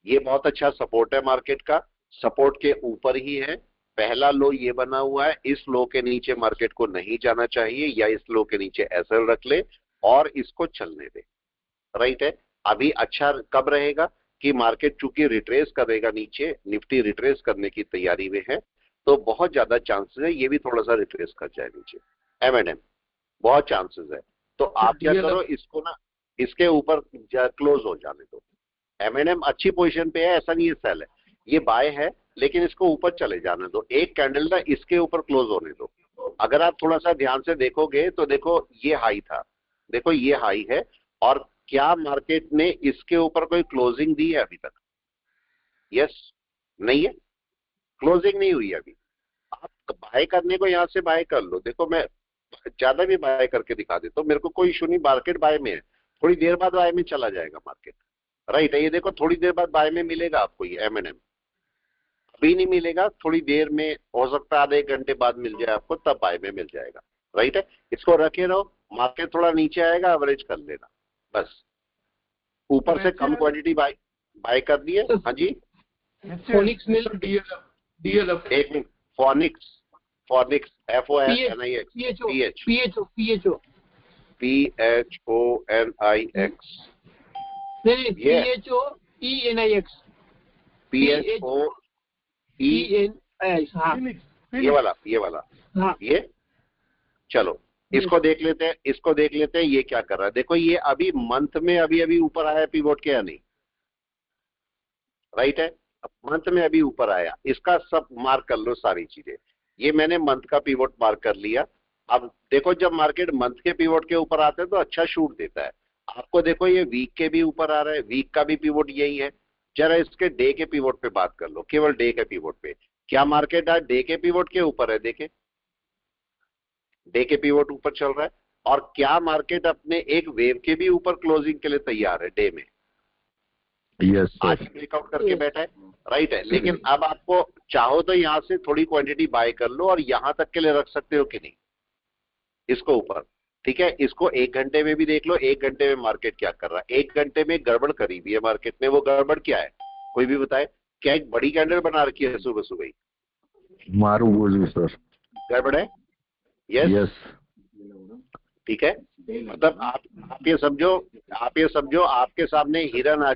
ये बहुत अच्छा सपोर्ट है मार्केट का, सपोर्ट के ऊपर ही है। पहला लो ये बना हुआ है, इस लो के नीचे मार्केट को नहीं जाना चाहिए, या इस लो के नीचे एसएल रख ले और इसको चलने दे, राइट है? अभी अच्छा कब रहेगा कि मार्केट चूंकि रिट्रेस करेगा नीचे, निफ्टी रिट्रेस करने की तैयारी में है, तो बहुत ज्यादा चांसेस है ये भी थोड़ा सा रिट्रेस कर जाए नीचे। एमएनएम बहुत चांसेस है। तो आप क्या करो, इसको ना इसके ऊपर क्लोज हो जाने दो। एमएनएम अच्छी पोजीशन पे है, ऐसा नहीं है सेल है, ये बाय है, लेकिन इसको ऊपर चले जाने दो। एक कैंडल ना इसके ऊपर क्लोज होने दो। अगर आप थोड़ा सा ध्यान से देखोगे तो देखो ये हाई था, देखो ये हाई है, और क्या मार्केट ने इसके ऊपर कोई क्लोजिंग दी है अभी तक? यस, नहीं है, क्लोजिंग नहीं हुई अभी। आप बाय करने को यहां से बाय कर लो। देखो मैं ज्यादा भी बाय करके दिखा देता हूं, मेरे को कोई इशू नहीं, मार्केट बाय में है, थोड़ी देर बाद बाय में चला जाएगा मार्केट, राइट है? ये देखो थोड़ी देर बाद बाय में मिलेगा आपको ये एमएनएम, अभी नहीं मिलेगा, थोड़ी देर में हो सकता है, आधे 1 घंटे बाद मिल जाए आपको, तब बाय में मिल जाएगा, राइट है? इसको रखे रहो, मार्केट थोड़ा नीचे आएगा एवरेज कर लेना बस। ऊपर से कम क्वांटिटी बाय कर दिए। हाँ जी, फोनिक्स मिल DLF एक मिनट, फॉनिक्स FONIX PHONIX नहीं, ये PHOENIX हाँ, ये वाला हाँ, ये चलो इसको देख लेते हैं ये क्या कर रहा है। देखो ये अभी मंथ में अभी ऊपर आया पिवोट के या नहीं, राइट है, मंथ में अभी ऊपर आया, इसका सब मार्क कर लो सारी चीजें। ये मैंने मंथ का पिवोट मार्क कर लिया। अब देखो जब मार्केट मंथ के पिवोट के ऊपर आते हैं तो अच्छा शूट देता है आपको। देखो ये वीक के भी ऊपर आ रहा है, वीक का भी पिवोट यही है। जरा इसके डे के पिवोट पे बात कर लो, केवल डे के पिवोट पे। क्या मार्केट आज डे के पिवोट के ऊपर है? देखे डे के पिवोट ऊपर चल रहा है। और क्या मार्केट अपने एक वेव के भी ऊपर क्लोजिंग के लिए तैयार है डे में? Yes, आज sir. ब्रेकआउट करके बैठा है, राइट है। लेकिन अब आपको चाहो तो यहां से थोड़ी क्वांटिटी बाय कर लो और यहां तक के लिए रख सकते हो कि नहीं इसको ऊपर, ठीक है। इसको 1 घंटे में भी देख लो, 1 घंटे में मार्केट क्या कर रहा है। 1 घंटे में गड़बड़ करी हुई है मार्केट ने, वो गड़बड़ क्या है कोई भी बताए? क्या एक बड़ी कैंडल बना रखी है सुबह सुबह ही? Marubozu, sir. गड़बड़ है? Yes Yes. ठीक है। मतलब आप ये समझो आपके सामने हिरन आ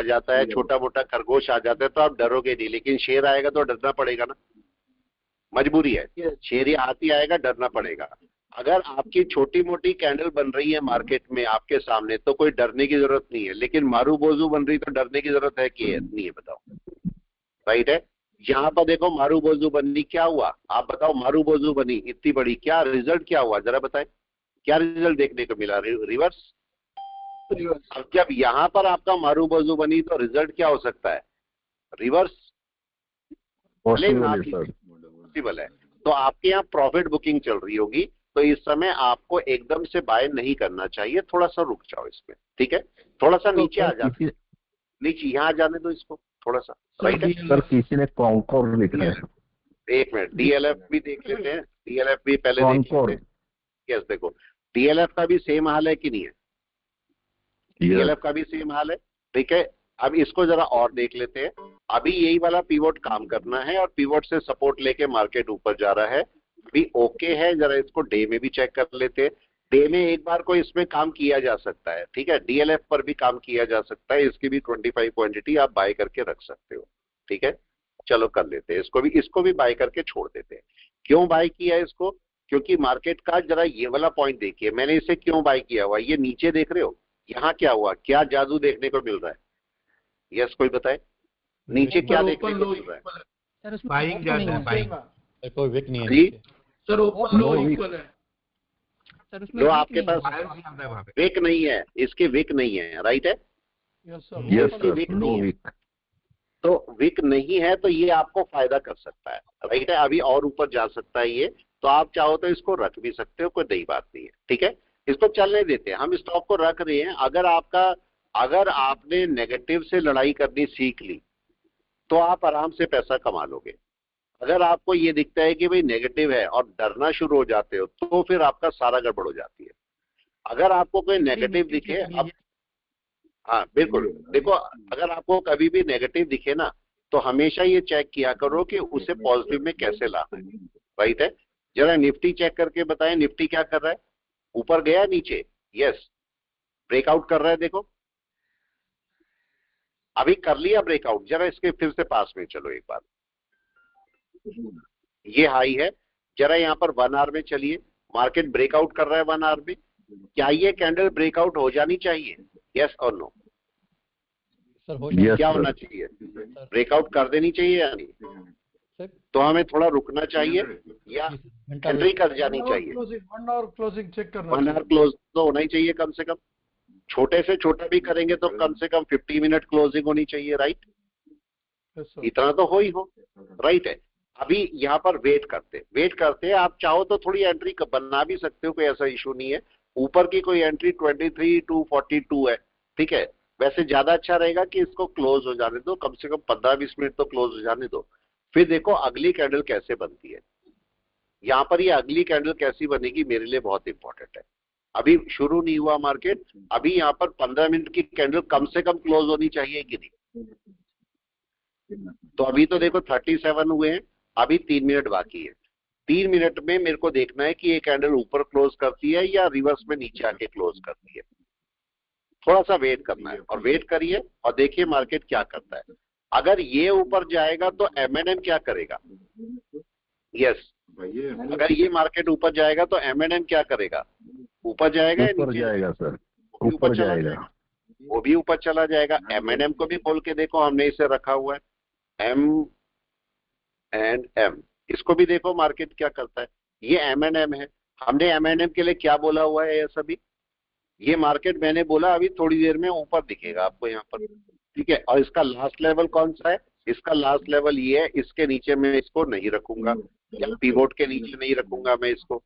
जाता है, छोटा मोटा खरगोश आ जाता है तो आप डरोगे नहीं, लेकिन शेर आएगा तो डरना पड़ेगा ना, मजबूरी है। शेर ही हाथी आएगा, डरना पड़ेगा। अगर आपकी छोटी मोटी कैंडल बन रही है मार्केट में आपके सामने तो कोई डरने की जरूरत नहीं है, लेकिन मारूबोजू बन रही तो डरने की जरूरत है कि नहीं है? बताओ, राइट है। यहाँ पर देखो मारूबोजू बनी, क्या हुआ आप बताओ? मारूबोजू बनी इतनी बड़ी, क्या रिजल्ट क्या हुआ जरा बताएं? क्या रिजल्ट देखने को मिला? रिवर्स। अब जब यहाँ पर आपका मारूबोजू बनी तो रिजल्ट क्या हो सकता है? रिवर्स। Possibly, sir. पॉसिबल है। तो आपके यहाँ प्रॉफिट बुकिंग चल रही होगी, तो इस समय आपको एकदम से बाय नहीं करना चाहिए, थोड़ा सा रुक जाओ इसमें, ठीक है। थोड़ा सा नीचे आ जाओ, नीचे यहाँ जाने दो इसको थोड़ा सा, राइट है। सर किसी ने कॉन्कोर लिखा है। एक मिनट, DLF भी देख लेते हैं, DLF भी पहले देख कॉन्कोर। लेते हैं। यस देखो DLF का भी सेम हाल है कि नहीं है? DLF का भी सेम हाल है, ठीक है। अब इसको जरा और देख लेते हैं। अभी यही वाला पिवोट काम करना है और पिवोट से सपोर्ट लेके मार्केट ऊपर जा रहा है, अभी ओके है। जरा इसको डे में भी चेक कर लेते हैं। डे में एक बार को इसमें काम किया जा सकता है, ठीक है। DLF पर भी काम किया जा सकता है, इसकी भी 25 क्वांटिटी आप बाय करके रख सकते हो, ठीक है। चलो कर लेते हैं, इसको भी बाय करके छोड़ देते हैं। क्यों बाय किया इसको? क्योंकि मार्केट का जरा ये वाला पॉइंट देखिए, मैंने इसे क्यों बाय किया हुआ। ये नीचे देख रहे हो, यहाँ क्या हुआ, क्या जादू देखने को मिल रहा है? यस कोई बताए नीचे क्या देखने को मिल रहा है? बाइंग ज्यादा है, बाइंग। कोई विक नहीं है जी नीचे। सर ओपन लो इक्वल है। जो आपके पास विक नहीं है, इसकी विक नहीं है, राइट है। Yes sir. Yes, इसकी sir. विक No नहीं है, week. तो विक नहीं है तो ये आपको फायदा कर सकता है, राइट है। अभी और ऊपर जा सकता है ये, तो आप चाहो तो इसको रख भी सकते हो, कोई नई बात नहीं है, ठीक है। इसको चलने देते हैं, हम स्टॉक को रख रहे हैं। अगर आपने नेगेटिव से लड़ाई करनी सीख ली तो आप आराम से पैसा कमा लोगे। अगर आपको ये दिखता है कि भाई नेगेटिव है और डरना शुरू हो जाते हो तो फिर आपका सारा गड़बड़ हो जाती है। अगर आपको कोई नेगेटिव दिखे, अब हाँ बिल्कुल, देखो अगर आपको कभी भी नेगेटिव दिखे ना तो हमेशा ये चेक किया करो कि उसे पॉजिटिव में कैसे लाना है, राइट है। जरा निफ्टी चेक करके बताएं, निफ्टी क्या कर रहा है? ऊपर गया नीचे? यस, ब्रेकआउट कर रहा है। देखो अभी कर लिया ब्रेकआउट, जरा इसके फिर से पास में चलो एक बार। ये हाई है, जरा यहाँ पर 1 आवर में चलिए, मार्केट ब्रेकआउट कर रहा है 1 आवर में। क्या ये कैंडल ब्रेकआउट हो जानी चाहिए? यस और नो? सर हो Yes, क्या sir. होना चाहिए? ब्रेकआउट कर देनी चाहिए या नहीं? सर तो हमें थोड़ा रुकना चाहिए या घंटा एंट्री कर जानी चाहिए? 1 आवर क्लोजिंग चेक करना 1 आवर क्लोज तो होना ही चाहिए कम से कम। छोटे से छोटा भी करेंगे तो कम से कम 50 मिनट क्लोजिंग होनी चाहिए, राइट। Yes sir. इतना तो हो ही हो, राइट है। अभी यहाँ पर वेट करते आप चाहो तो थोड़ी एंट्री बना भी सकते हो, कोई ऐसा इशू नहीं है। ऊपर की कोई एंट्री 23,242 है, ठीक है। वैसे ज्यादा अच्छा रहेगा कि इसको क्लोज हो जाने दो, कम से कम 15-20 मिनट तो क्लोज हो जाने दो, फिर देखो अगली कैंडल कैसे बनती है। यहाँ पर ये अगली कैंडल कैसी बनेगी मेरे लिए बहुत इंपॉर्टेंट है। अभी शुरू नहीं हुआ मार्केट, अभी यहाँ पर 15 मिनट की कैंडल कम से कम क्लोज होनी चाहिए कि नहीं? तो अभी तो देखो 37 हुए हैं, अभी 3 मिनट बाकी है। 3 मिनट में मेरे को देखना है कि ये कैंडल ऊपर क्लोज करती है या रिवर्स में नीचे आके क्लोज करती है। थोड़ा सा वेट करना है और वेट करिए और देखिए मार्केट क्या करता है। अगर ये ऊपर जाएगा तो M&M क्या करेगा? यस, अगर ये मार्केट ऊपर जाएगा तो M&M क्या करेगा? ऊपर जाएगा या ऊपर नीचे जाएगा सर, वो भी ऊपर चला जाएगा। वो भी ऊपर चला जाएगा। M&M को भी खोल के देखो, हमने इसे रखा हुआ है M&M, इसको भी देखो मार्केट क्या करता है। ये M&M है, हमने M&M के लिए क्या बोला हुआ है? ये सभी ये मार्केट मैंने बोला अभी थोड़ी देर में ऊपर दिखेगा आपको यहाँ पर, ठीक है। और इसका लास्ट लेवल कौन सा है? इसका लास्ट लेवल ये है, इसके नीचे मैं इसको नहीं रखूंगा, या पिवोट के नीचे नहीं रखूंगा मैं इसको,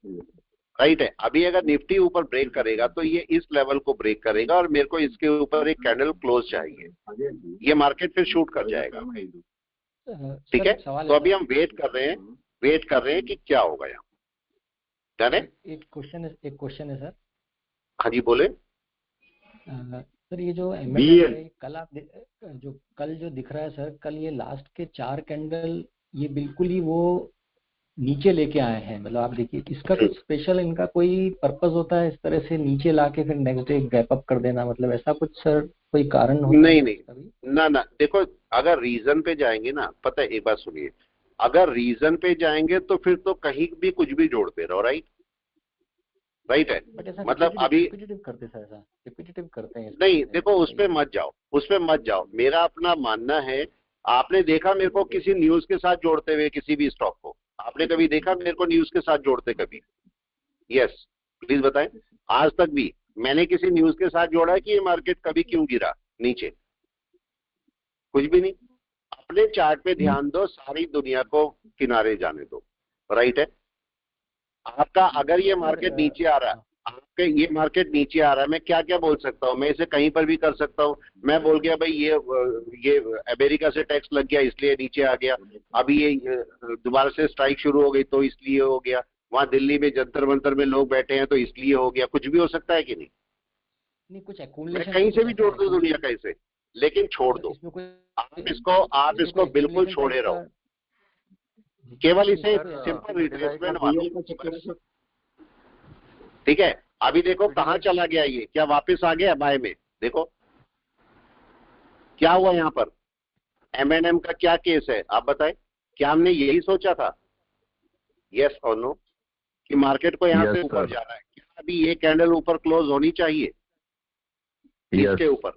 राइट है। अभी अगर निफ्टी ऊपर ब्रेक करेगा तो ये इस लेवल को ब्रेक करेगा और मेरे को इसके ऊपर एक कैंडल क्लोज चाहिए, ये मार्केट फिर शूट कर जाएगा, ठीक है। तो अभी हम वेट कर रहे हैं कि क्या होगा यहाँ, जाने। एक क्वेश्चन है सर। हाँ जी बोले। सर ये जो M&M है, कल जो दिख रहा है सर, कल ये लास्ट के 4 कैंडल ये बिल्कुल ही वो नीचे लेके आए हैं। मतलब आप देखिए, इसका कुछ स्पेशल इनका कोई पर्पस होता है इस तरह से नीचे लाके फिर नेक्स्ट डे गैप अप कर देना? मतलब ऐसा कुछ सर कोई कारण होता नहीं है? नहीं ना, देखो अगर रीजन पे जाएंगे ना, पता है, एक बात सुनिए, अगर रीजन पे जाएंगे तो फिर तो कहीं भी कुछ भी जोड़ते रहो, राइट है। मतलब अभी रिपीटेटिव करते हैं नहीं, देखो उस पे मत जाओ। मेरा अपना मानना है, आपने देखा मेरे को किसी न्यूज के साथ जोड़ते हुए किसी भी स्टॉक को? आपने कभी देखा मेरे को न्यूज के साथ जोड़ते कभी? यस, प्लीज बताएं। आज तक भी मैंने किसी न्यूज के साथ जोड़ा है कि ये मार्केट कभी क्यों गिरा नीचे? कुछ भी नहीं। अपने चार्ट पे ध्यान दो, सारी दुनिया को किनारे जाने दो, राइट है। आपका अगर ये मार्केट नीचे आ रहा है, आपके ये मार्केट नीचे आ रहा है, मैं क्या क्या बोल सकता हूँ? मैं इसे कहीं पर भी कर सकता हूँ। मैं बोल गया भाई ये अमेरिका से टैक्स लग गया इसलिए नीचे आ गया, अभी ये दोबारा से स्ट्राइक शुरू हो गई तो इसलिए हो गया, वहां दिल्ली में जंतर मंतर में लोग बैठे हैं तो इसलिए हो गया। कुछ भी हो सकता है कि नहीं? कुछ मैं कहीं से भी जोड़ दूं दुनिया का इसे, लेकिन छोड़ दो आप इसको बिल्कुल छोड़े रहो, केवल इसे सिंपल रिट्रेसमेंट मानो, ठीक है। अभी देखो कहाँ चला गया ये, क्या वापस आ गया बाय में? देखो क्या हुआ यहाँ पर। M&M का क्या केस है आप बताएं? क्या हमने यही सोचा था, यस और नो, कि मार्केट को यहाँ से ऊपर जा रहा है? क्या अभी ये कैंडल ऊपर क्लोज होनी चाहिए? इसके ऊपर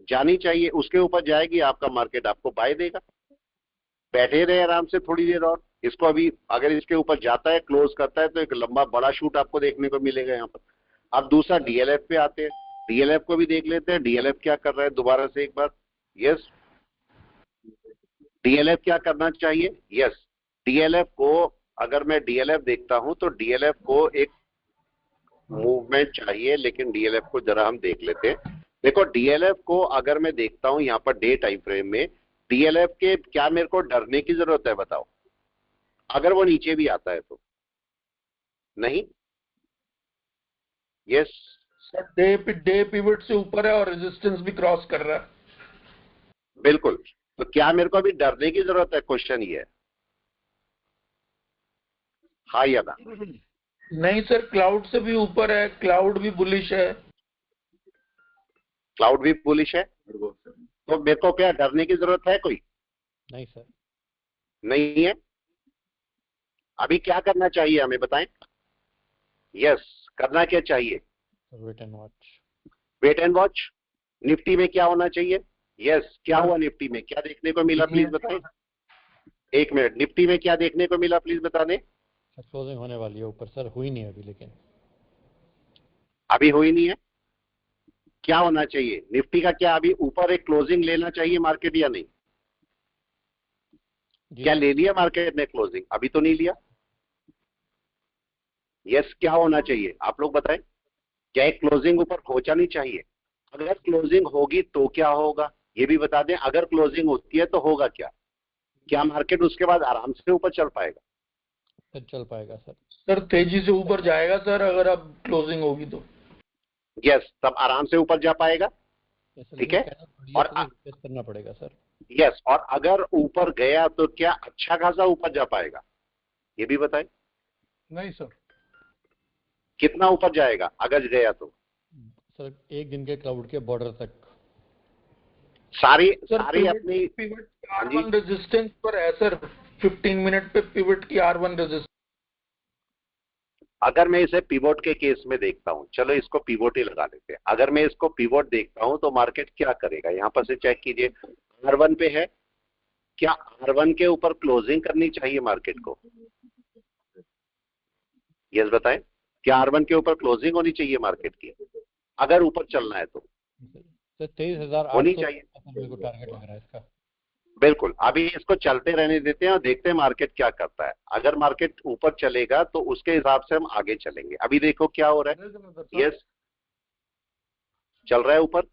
जानी चाहिए, उसके ऊपर जाएगी आपका मार्केट आपको बाय देगा। बैठे रहे आराम से थोड़ी देर और, इसको अभी अगर इसके ऊपर जाता है, क्लोज करता है, तो एक लंबा बड़ा शूट आपको देखने को मिलेगा यहाँ पर। अब दूसरा DLF पे आते हैं, DLF को भी देख लेते हैं। DLF क्या कर रहा है दोबारा से एक बार। यस, DLF क्या करना चाहिए? यस, DLF को अगर मैं DLF देखता हूं तो DLF को एक मूवमेंट चाहिए, लेकिन DLF को जरा हम देख लेते हैं। देखो DLF को अगर मैं देखता हूं यहाँ पर डे टाइम फ्रेम में, DLF के क्या मेरे को डरने की जरूरत है बताओ? अगर वो नीचे भी आता है तो नहीं। यस, डे पिवट से ऊपर है और रेजिस्टेंस भी क्रॉस कर रहा है। बिल्कुल। तो क्या मेरे को अभी डरने की जरूरत है? क्वेश्चन ये है, हाँ या ना? नहीं सर, क्लाउड से भी ऊपर है, क्लाउड भी बुलिश है। क्लाउड भी बुलिश है, तो मेरे को क्या डरने की जरूरत है कोई? नहीं सर, नहीं है। अभी क्या करना चाहिए हमें बताएं? यस, करना क्या चाहिए? Wait and watch. Wait and watch. Nifty में क्या होना चाहिए? यस, क्या हुआ निफ्टी में? क्या देखने को मिला प्लीज बताएं? एक मिनट, निफ्टी में क्या देखने को मिला प्लीज बता दें? क्लोजिंग होने वाली है ऊपर सर, हुई नहीं अभी, लेकिन अभी हुई नहीं है। क्या होना चाहिए निफ्टी का? क्या अभी ऊपर एक क्लोजिंग लेना चाहिए मार्केट या नहीं? क्या ले लिया मार्केट ने क्लोजिंग? अभी तो नहीं लिया। यस, क्या होना चाहिए आप लोग बताएं? क्या एक क्लोजिंग ऊपर पहुंचानी चाहिए? अगर क्लोजिंग होगी तो क्या होगा ये भी बता दें। अगर क्लोजिंग होती है तो होगा क्या? क्या मार्केट उसके बाद आराम से ऊपर चल पाएगा? चल पाएगा सर। सर तेजी से ऊपर जाएगा सर, अगर अब क्लोजिंग होगी तो। यस, तब आराम से ऊपर जा पाएगा, ठीक है। और करना पड़ेगा सर। यस, और अगर ऊपर गया तो क्या अच्छा खासा ऊपर जा पाएगा, ये भी बताएं। नहीं सर। कितना ऊपर जाएगा अगर गया तो? सर एक दिन के क्लाउड के बॉर्डर तक। सारी सर सारी अपनी पिवट हाँ जी, R1 रेजिस्टेंस पर है सर, 15 मिनट पे पिवट की R1 रेजिस्टेंस। अगर मैं इसे पिवोट के केस में देखता हूं, चलो इसको पिवोट ही लगा लेते हैं। अगर मैं इसको पिवोट देखता हूं तो मार्केट क्या करेगा, यहां पर से चेक कीजिए। R1 पे है, क्या R1 के ऊपर क्लोजिंग करनी चाहिए मार्केट को? यस बताएं, क्या R1 के ऊपर क्लोजिंग होनी चाहिए मार्केट की अगर ऊपर चलना है तो? सर 23,800 होनी चाहिए, मेरे को टारगेट लग रहा है इसका। बिल्कुल। अभी इसको चलते रहने देते हैं और देखते हैं मार्केट क्या करता है। अगर मार्केट ऊपर चलेगा तो उसके हिसाब से हम आगे चलेंगे। अभी देखो क्या हो रहा है। यस, चल रहा है ऊपर,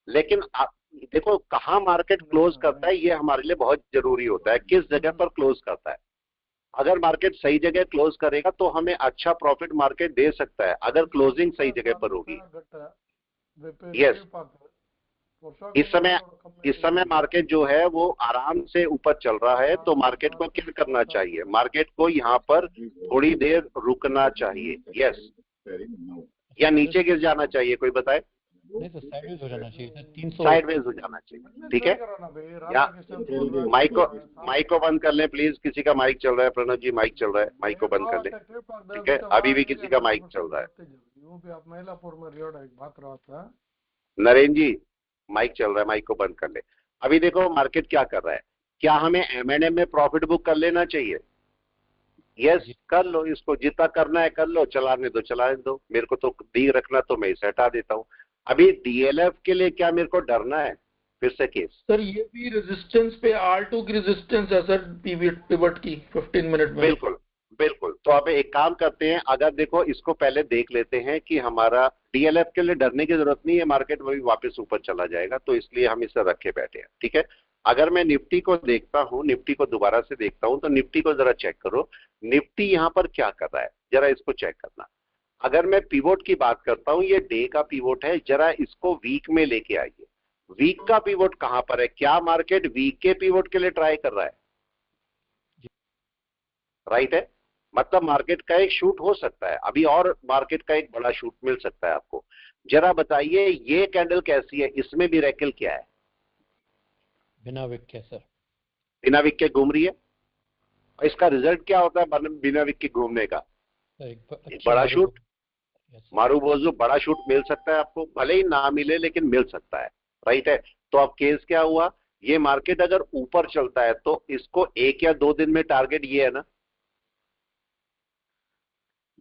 लेकिन आप देखो कहां मार्केट क्लोज करता है, ये हमारे लिए बहुत जरूरी होता है, किस जगह पर क्लोज करता है। अगर मार्केट सही जगह क्लोज करेगा तो हमें अच्छा प्रॉफिट मार्केट दे सकता है, अगर क्लोजिंग सही जगह पर होगी। यस, इस समय मार्केट जो है वो आराम से ऊपर चल रहा है, तो मार्केट को क्या करना चाहिए? मार्केट को यहाँ पर थोड़ी देर रुकना चाहिए। यस, या नीचे गिर जाना चाहिए, कोई बताए? नहीं सर साइडवेज हो जाना चाहिए सर, 300 साइडवेज हो जाना चाहिए, ठीक है। या माइक को बंद कर लें प्लीज, किसी का माइक चल रहा है। प्रणव जी माइक चल रहा है, माइक को बंद कर लें, ठीक है। अभी भी किसी का माइक चल रहा है। नरेंद्र जी माइक चल रहा है, माइक को बंद कर ले। अभी देखो मार्केट क्या कर रहा है। क्या हमें M&M में प्रॉफिट बुक कर लेना चाहिए? यस, कर लो, इसको जितना करना है कर लो, चलाने दो। मेरे को तो दी रखना, तो मैं इसे हटा देता हूं। अभी DLF के लिए क्या मेरे को डरना है फिर से केस? सर ये भी रेजिस्टेंस पे R2 की रेजिस्टेंस है सर, पिवट की 15 मिनट में। बिल्कुल बिल्कुल। तो अब एक काम करते हैं, अगर देखो इसको पहले देख लेते हैं कि हमारा DLF के लिए डरने की जरूरत नहीं है, मार्केट वही वापस ऊपर चला जाएगा, तो इसलिए हम इसे रखे बैठे हैं, ठीक है। अगर मैं निफ्टी को देखता हूं, निफ्टी को दोबारा से देखता हूं, तो निफ्टी को जरा चेक करो, निफ्टी यहां पर क्या कर रहा है, जरा इसको चेक करना। अगर मैं पिवोट की बात करता हूं, ये डे का पिवोट है, जरा इसको वीक में लेके आइए। वीक का पिवोट कहां पर है? क्या मार्केट वीक के पिवोट के लिए ट्राई कर रहा है? राइट है, मतलब मार्केट का एक शूट हो सकता है अभी, और मार्केट का एक बड़ा शूट मिल सकता है आपको। जरा बताइए ये कैंडल कैसी है, इसमें भी रेकल क्या है? बिना विक के सर, बिना विक के घूम रही है। और इसका रिजल्ट क्या होता है बिना विक के घूमने का? एक बड़ा शूट, मारूबोजू बड़ा शूट मिल सकता है आपको, भले ही ना मिले लेकिन मिल सकता है, राइट है। तो अब केस क्या हुआ, ये मार्केट अगर ऊपर चलता है तो इसको 1 या 2 दिन में टारगेट ये है ना,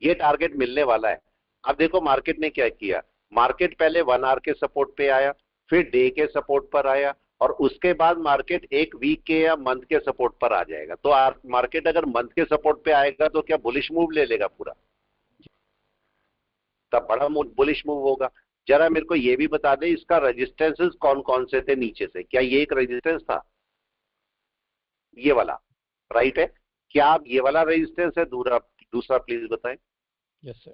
ये टारगेट मिलने वाला है। अब देखो मार्केट ने क्या किया, मार्केट पहले 1 आवर के सपोर्ट पे आया, फिर डे के सपोर्ट पर आया, और उसके बाद मार्केट एक वीक के या मंथ के सपोर्ट पर आ जाएगा। तो मार्केट अगर मंथ के सपोर्ट पे आएगा तो क्या बुलिश मूव ले लेगा पूरा? तब बड़ा बुलिश मूव होगा। जरा मेरे को ये भी बता दें इसका रेजिस्टेंसेस कौन कौन से थे नीचे से? क्या ये एक रेजिस्टेंस था, ये वाला, राइट है? क्या आप ये वाला रेजिस्टेंस है? दूसरा प्लीज बताएं। यस सर,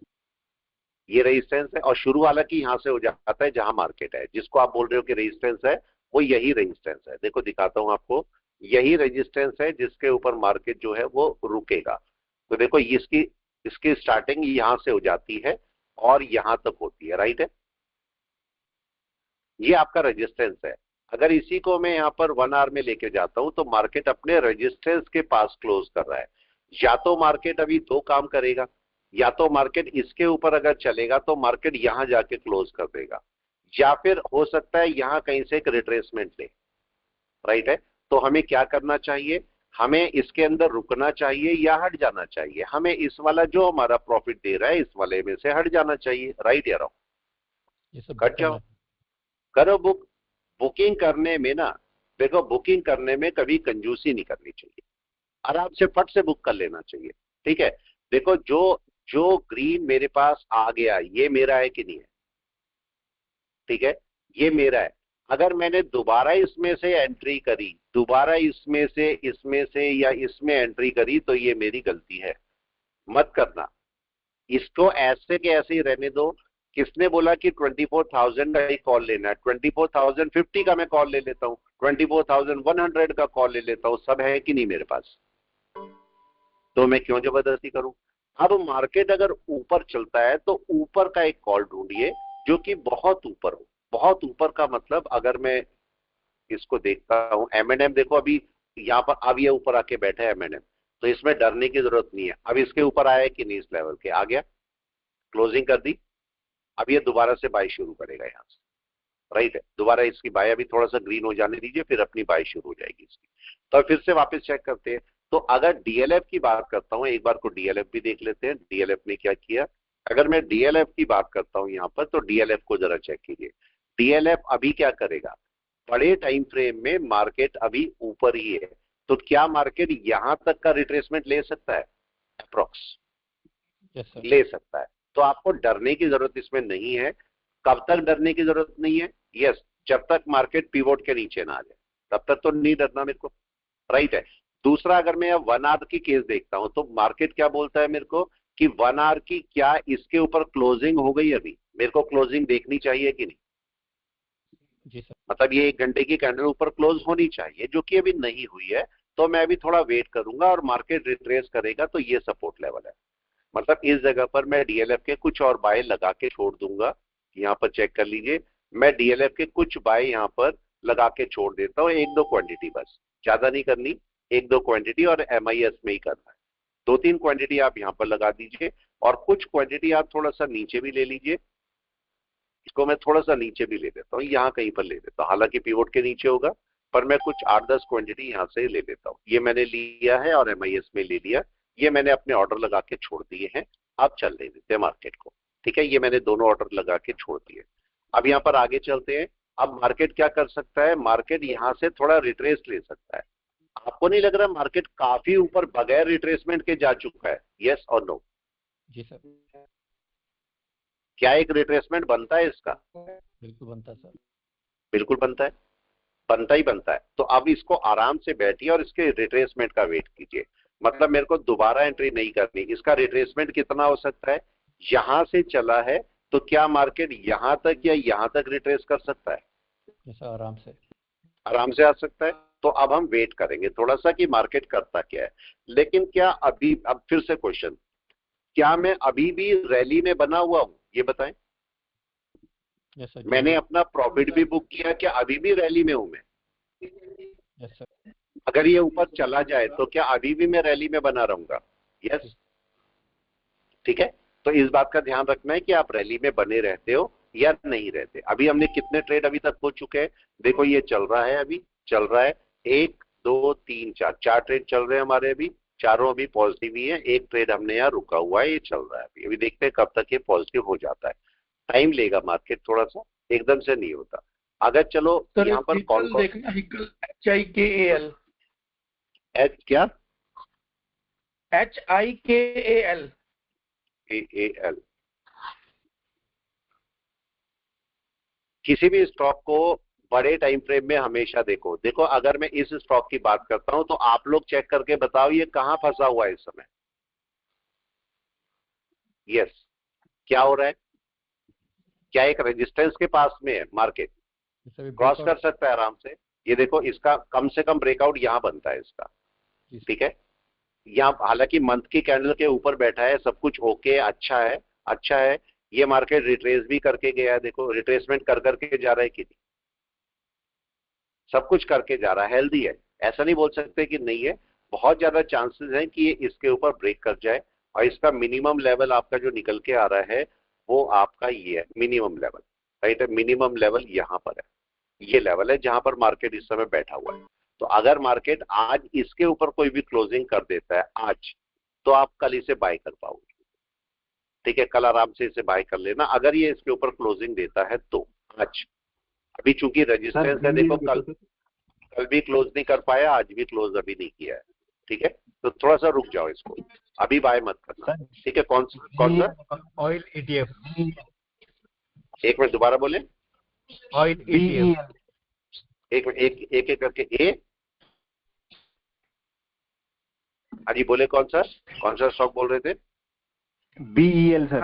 ये रेजिस्टेंस है, और शुरू वाला की यहां से हो जाता है जहां मार्केट है, जिसको आप बोल रहे हो कि रेजिस्टेंस है, वो यही रेजिस्टेंस है। देखो दिखाता हूं आपको, यही रेजिस्टेंस है जिसके ऊपर मार्केट जो है वो रुकेगा। तो देखो इसकी स्टार्टिंग यहां से हो जाती है और यहां तक होती है, राइट है। ये आपका रेजिस्टेंस है। अगर इसी को मैं यहाँ पर 1 आवर में लेके जाता हूं तो मार्केट अपने रेजिस्टेंस के पास क्लोज कर रहा है। या तो मार्केट अभी 2 काम करेगा, या तो मार्केट इसके ऊपर अगर चलेगा तो मार्केट यहां जाके क्लोज कर देगा, या फिर हो सकता है यहां कहीं से एक रिट्रेसमेंट ले, राइट है। तो हमें क्या करना चाहिए, हमें इसके अंदर रुकना चाहिए या हट जाना चाहिए? हमें इस वाला जो हमारा प्रॉफिट दे रहा है इस वाले में से हट जाना चाहिए, राइट या रॉन्ग? ये सब हट जाओ, करो बुकिंग करने में ना, देखो बुकिंग करने में कभी कंजूसी नहीं करनी चाहिए, आराम से फट से बुक कर लेना चाहिए, ठीक है। देखो जो ग्रीन मेरे पास आ गया ये मेरा है कि नहीं है? ठीक है, ये मेरा है। अगर मैंने दोबारा इसमें से एंट्री करी, दोबारा इसमें से या इसमें एंट्री करी, तो ये मेरी गलती है, मत करना। इसको ऐसे के ऐसे ही रहने दो। किसने बोला कि 24,000 का ही कॉल लेना है? 24,050 का मैं कॉल ले लेता हूँ, 24,100 का कॉल ले लेता हूँ, सब है कि नहीं मेरे पास? तो मैं क्यों जबरदस्ती करूं? अब मार्केट अगर ऊपर चलता है तो ऊपर का एक कॉल ढूंढिए जो कि बहुत ऊपर हो। बहुत ऊपर का मतलब, अगर मैं इसको देखता हूं, M&M देखो अभी यहाँ पर, अब ये ऊपर आके बैठा है M&M, तो इसमें डरने की जरूरत नहीं है। अब इसके ऊपर आया कि नहीं, इस लेवल के आ गया, क्लोजिंग कर दी, अब ये दोबारा से बाई शुरू करेगा यहाँ से, राइट है। दोबारा इसकी बाय अभी थोड़ा सा ग्रीन हो जाने दीजिए, फिर अपनी बाय शुरू हो जाएगी इसकी। तो फिर से वापस चेक करते हैं। तो अगर डीएलएफ की बात करता हूं, एक बार को डीएलएफ भी देख लेते हैं, डीएलएफ ने क्या किया। अगर मैं डीएलएफ की बात करता हूं यहाँ पर, तो डीएलएफ को जरा चेक कीजिए। डीएलएफ अभी क्या करेगा? बड़े टाइम फ्रेम में मार्केट अभी ऊपर ही है, तो क्या मार्केट यहां तक का रिट्रेसमेंट ले सकता है? अप्रोक्स ले सकता है। तो आपको डरने की जरूरत इसमें नहीं है। कब तक डरने की जरूरत नहीं है? यस, जब तक मार्केट पिवोट के नीचे ना आ जाए तब तक तो नहीं डरना मेरे को, राइट है। दूसरा, अगर मैं 1 आवर की केस देखता हूं तो मार्केट क्या बोलता है मेरे को कि 1 आवर की क्या इसके ऊपर क्लोजिंग हो गई? अभी मेरे को क्लोजिंग देखनी चाहिए कि नहीं? जी सर। मतलब ये 1 घंटे की कैंडल ऊपर क्लोज होनी चाहिए, जो कि अभी नहीं हुई है। तो मैं अभी थोड़ा वेट करूंगा और मार्केट रिट्रेस करेगा तो ये सपोर्ट लेवल है। मतलब इस जगह पर मैं डीएलएफ के कुछ और बाय लगा के छोड़ दूंगा। यहाँ पर चेक कर लीजिए, मैं डीएलएफ के कुछ बाय यहाँ पर लगा के छोड़ देता हूँ, 1-2 क्वांटिटी, बस ज्यादा नहीं करनी, 1-2 क्वांटिटी, और एमआईएस में ही करना है। 2-3 क्वांटिटी आप यहाँ पर लगा दीजिए और कुछ क्वांटिटी आप थोड़ा सा नीचे भी ले लीजिए। इसको मैं थोड़ा सा नीचे भी ले लेता हूँ, यहाँ कहीं पर ले लेता हूँ, हालांकि पिवोट के नीचे होगा, पर मैं कुछ 8-10 क्वांटिटी यहाँ से ले लेता हूँ। ये मैंने लिया है और एमआईएस में ले लिया, ये मैंने अपने ऑर्डर लगा के छोड़ दिए हैं। अब चलने देते हैं मार्केट को, ठीक है। ये मैंने दोनों ऑर्डर लगा के छोड़ दिए। अब यहाँ पर आगे चलते हैं। अब मार्केट क्या कर सकता है? मार्केट यहाँ से थोड़ा रिट्रेस ले सकता है। आपको नहीं लग रहा मार्केट काफी ऊपर बगैर रिट्रेसमेंट के जा चुका है? यस और नो? जी सर। क्या एक रिट्रेसमेंट बनता है इसका? बिल्कुल बनता है सर। बिल्कुल बनता है, बनता ही बनता है। तो अब इसको आराम से बैठिए और इसके रिट्रेसमेंट का वेट कीजिए। मतलब मेरे को दोबारा एंट्री नहीं करनी। इसका रिट्रेसमेंट कितना हो सकता है? यहां से चला है तो क्या मार्केट यहां तक या यहां तक रिट्रेस कर सकता है? जैसा आराम से, आराम से आ सकता है। तो अब हम वेट करेंगे थोड़ा सा कि मार्केट करता क्या है। लेकिन क्या अभी, अब फिर से क्वेश्चन, क्या मैं अभी भी रैली में बना हुआ हूं? ये बताएं। Yes sir. मैंने अपना प्रॉफिट भी बुक किया, क्या अभी भी रैली में हूं मैं? Yes sir. अगर ये ऊपर चला जाए तो क्या अभी भी मैं रैली में बना रहूंगा? यस, ठीक है। तो इस बात का ध्यान रखना है कि आप रैली में बने रहते हो या नहीं रहते। अभी हमने कितने ट्रेड अभी तक हो चुके हैं? देखो ये चल रहा है, अभी चल रहा है 1 2 3 4 ट्रेड चल रहे हैं हमारे अभी, चारों अभी पॉजिटिव ही है। एक ट्रेड हमने यहाँ रुका हुआ है, ये चल रहा है अभी। अभी देखते हैं कब तक ये पॉजिटिव हो जाता है। टाइम लेगा मार्केट थोड़ा सा, एकदम से नहीं होता। अगर चलो सर यहाँ पर कौन कौन देखना, हिकल HIKAL, एच क्या HIKAL, AAL, किसी भी स्टॉक को बड़े टाइम फ्रेम में हमेशा देखो। देखो अगर मैं इस स्टॉक की बात करता हूं तो आप लोग चेक करके बताओ ये कहां फंसा हुआ है इस समय? यस, क्या हो रहा है? क्या एक रेजिस्टेंस के पास में है मार्केट? क्रॉस कर सकता है आराम से। ये देखो इसका कम से कम ब्रेकआउट यहां बनता है इसका, ठीक है। यहाँ हालांकि मंथ की कैंडल के ऊपर बैठा है, सब कुछ ओके, अच्छा है, अच्छा है। ये मार्केट रिट्रेस भी करके गया है, देखो रिट्रेसमेंट कर करके जा रहा है कि नहीं? सब कुछ करके जा रहा है, हेल्दी है, ऐसा नहीं बोल सकते कि नहीं है। बहुत ज्यादा चांसेस हैं कि ये इसके ऊपर ब्रेक कर जाए। और इसका मिनिमम लेवल आपका जो निकल के आ रहा है वो आपका ये है मिनिमम लेवल, राइट है। मिनिमम लेवल यहाँ पर है, ये लेवल है जहां पर मार्केट इस समय बैठा हुआ है। तो अगर मार्केट आज इसके ऊपर कोई भी क्लोजिंग कर देता है आज, तो आप कल इसे बाय कर पाओगे, ठीक है। कल आराम से इसे बाय कर लेना अगर ये इसके ऊपर क्लोजिंग देता है तो। आज अभी चूंकि रेजिस्टेंस है, देखो कल भी क्लोज नहीं कर पाया, आज भी क्लोज अभी नहीं किया है, ठीक है। तो थोड़ा सा रुक जाओ, इसको अभी बाय मत करना, ठीक है। कौन सा? ऑयल ETF, एक मिनट दोबारा बोले। ऑयल ETF, एक करके ए। अजी बोले कौन सा स्टॉक बोल रहे थे? BEL sir.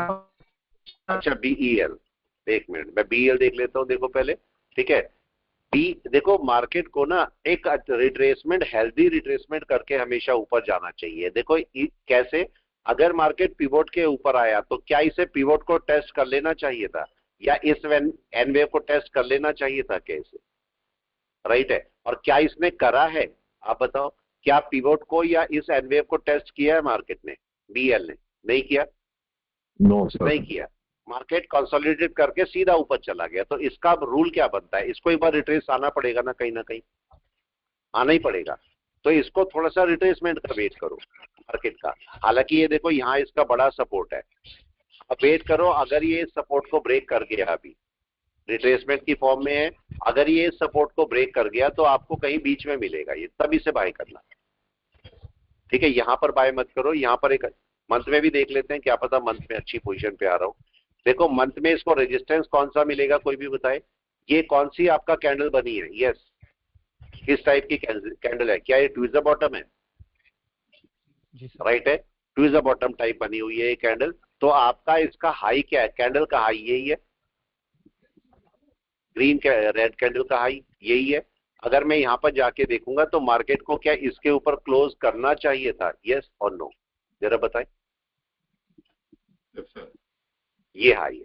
अच्छा BEL, एक मिनट मैं BEL देख लेता हूँ, देखो पहले, ठीक है। देखो मार्केट को ना एक रिट्रेसमेंट, हेल्दी रिट्रेसमेंट करके हमेशा ऊपर जाना चाहिए। देखो कैसे, अगर मार्केट पिवोट के ऊपर आया तो क्या इसे पिवोट को टेस्ट कर लेना चाहिए था, या इस एन वेव को टेस्ट कर लेना चाहिए था कैसे, राइट है। और क्या इसने करा है, आप बताओ, क्या पिवोट को या इस एन वेव को टेस्ट किया है मार्केट ने, BEL ने? नहीं किया, नो सर। नहीं किया। मार्केट कंसोलिडेट करके सीधा ऊपर चला गया। तो इसका रूल क्या बनता है, इसको एक बार रिट्रेस आना पड़ेगा ना, कहीं ना कहीं आना ही पड़ेगा। तो इसको थोड़ा सा रिट्रेसमेंट का वेट करो मार्केट का। हालांकि ये देखो यहाँ इसका बड़ा सपोर्ट है, अब वेट करो, अगर ये सपोर्ट को ब्रेक कर गया, अभी रिट्रेसमेंट की फॉर्म में है, अगर ये सपोर्ट को ब्रेक कर गया तो आपको कहीं बीच में मिलेगा, ये तभी से बाय करना, ठीक है। यहाँ पर बाय मत करो। यहाँ पर एक मंथ में भी देख लेते हैं, क्या पता मंथ में अच्छी पोजीशन पे आ रहा हूँ। देखो मंथ में इसको रेजिस्टेंस कौन सा मिलेगा, कोई भी बताए। ये कौन सी आपका कैंडल बनी है, यस, किस टाइप की कैंडल है, क्या ये ट्विज़र बॉटम है, राइट है, ट्विज़र बॉटम टाइप बनी हुई है ये कैंडल। तो आपका इसका हाई क्या है, कैंडल का हाई यही है, ग्रीन रेड कैंडल का हाई यही है। अगर मैं यहाँ पर जाके देखूंगा तो मार्केट को क्या इसके ऊपर क्लोज करना चाहिए था, यस और नो, जरा बताएं। ये हाई है,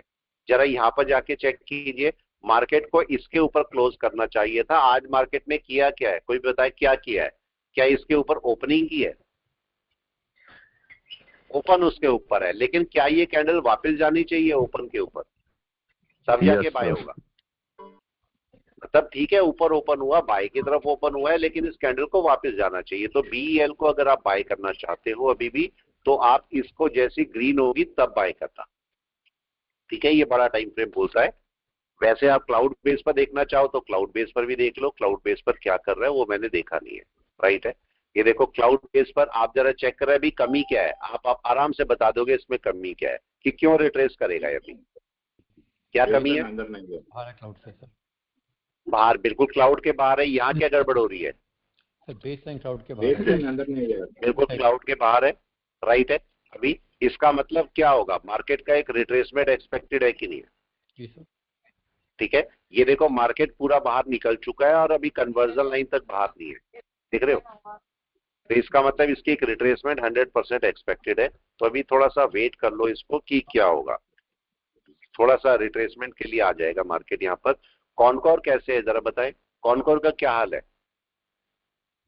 जरा यहाँ पर जाके चेक कीजिए, मार्केट को इसके ऊपर क्लोज करना चाहिए था। आज मार्केट ने किया क्या है, कोई बताए क्या किया है, क्या इसके ऊपर ओपनिंग की है, ओपन उसके ऊपर है, लेकिन क्या ये कैंडल वापस जानी चाहिए ओपन के ऊपर, तब जाके बाय होगा। मतलब ठीक है, ऊपर ओपन हुआ, बाय की तरफ ओपन हुआ है, लेकिन इस कैंडल को वापस जाना चाहिए। तो BEL को अगर आप बाय करना चाहते हो अभी भी, तो आप इसको जैसी ग्रीन होगी तब बाय करना, ठीक है। ये बड़ा टाइम फ्रेम बोलता है। वैसे आप क्लाउड बेस पर देखना चाहो तो क्लाउड बेस पर भी देख लो, क्लाउड बेस पर क्या कर रहा है वो मैंने देखा नहीं है, राइट है। ये देखो क्लाउड बेस पर आप जरा चेक कर रहे हैं अभी कमी क्या है, आप आराम से बता दोगे इसमें कमी क्या है, कि क्यों रिट्रेस करेगा अभी, क्या कमी है। क्लाउड से सर, बाहर, बिल्कुल क्लाउड के बाहर है। यहाँ क्या गड़बड़ हो रही है, बेसलाइन क्लाउड के बाहर है। अंदर नहीं है, बिल्कुल क्लाउड के बाहर है, राइट है। अभी इसका मतलब क्या होगा, मार्केट का एक रिट्रेसमेंट एक्सपेक्टेड है कि नहीं है, जी सर, ठीक है। ये देखो मार्केट पूरा बाहर निकल चुका है और अभी कन्वर्जन लाइन तक बाहर नहीं है, देख रहे हो। तो इसका मतलब इसकी एक रिट्रेसमेंट 100% एक्सपेक्टेड है। तो अभी थोड़ा सा वेट कर लो इसको कि क्या होगा, थोड़ा सा रिट्रेसमेंट के लिए आ जाएगा मार्केट। यहाँ पर कॉनकोर कैसे है जरा बताएं, कॉनकोर का क्या हाल है।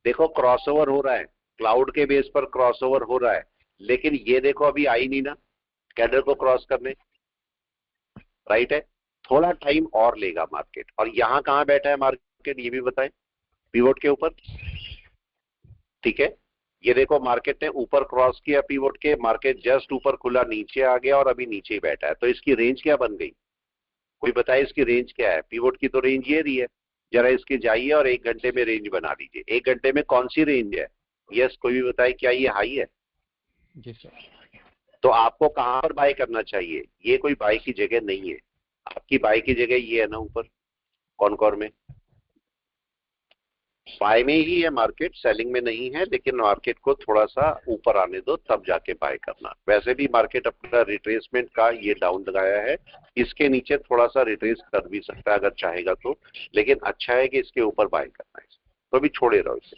देखो क्रॉसओवर हो रहा है, क्लाउड के बेस पर क्रॉसओवर हो रहा है, लेकिन ये देखो अभी आई नहीं ना कैंडल को क्रॉस करने, राइट है। थोड़ा टाइम और लेगा मार्केट। और यहाँ कहाँ बैठा है मार्केट ये भी बताएं, पिवोट के ऊपर, ठीक है। ये देखो मार्केट ने ऊपर क्रॉस किया पिवोट के, मार्केट जस्ट ऊपर खुला, नीचे आ गया और अभी नीचे ही बैठा है। तो इसकी रेंज क्या बन गई, कोई बताए इसकी रेंज क्या है। पिवोट की तो रेंज ये रही है, जरा इसके जाइए और 1 घंटे में रेंज बना लीजिए। 1 घंटे में कौन सी रेंज है, यस कोई भी बताए, क्या ये हाई है। जी सर, तो आपको कहां पर बाय करना चाहिए, ये कोई बाय की जगह नहीं है, आपकी बाय की जगह ये है ना ऊपर कॉनकोर में, बाय में ही है मार्केट, सेलिंग में नहीं है। लेकिन मार्केट को थोड़ा सा ऊपर आने दो तब जाके बाय करना। वैसे भी मार्केट अपना रिट्रेसमेंट का ये डाउन लगाया है, इसके नीचे थोड़ा सा रिट्रेस कर भी सकता है अगर चाहेगा तो, लेकिन अच्छा है कि इसके ऊपर बाय करना है, तो अभी छोड़े रहो इसे,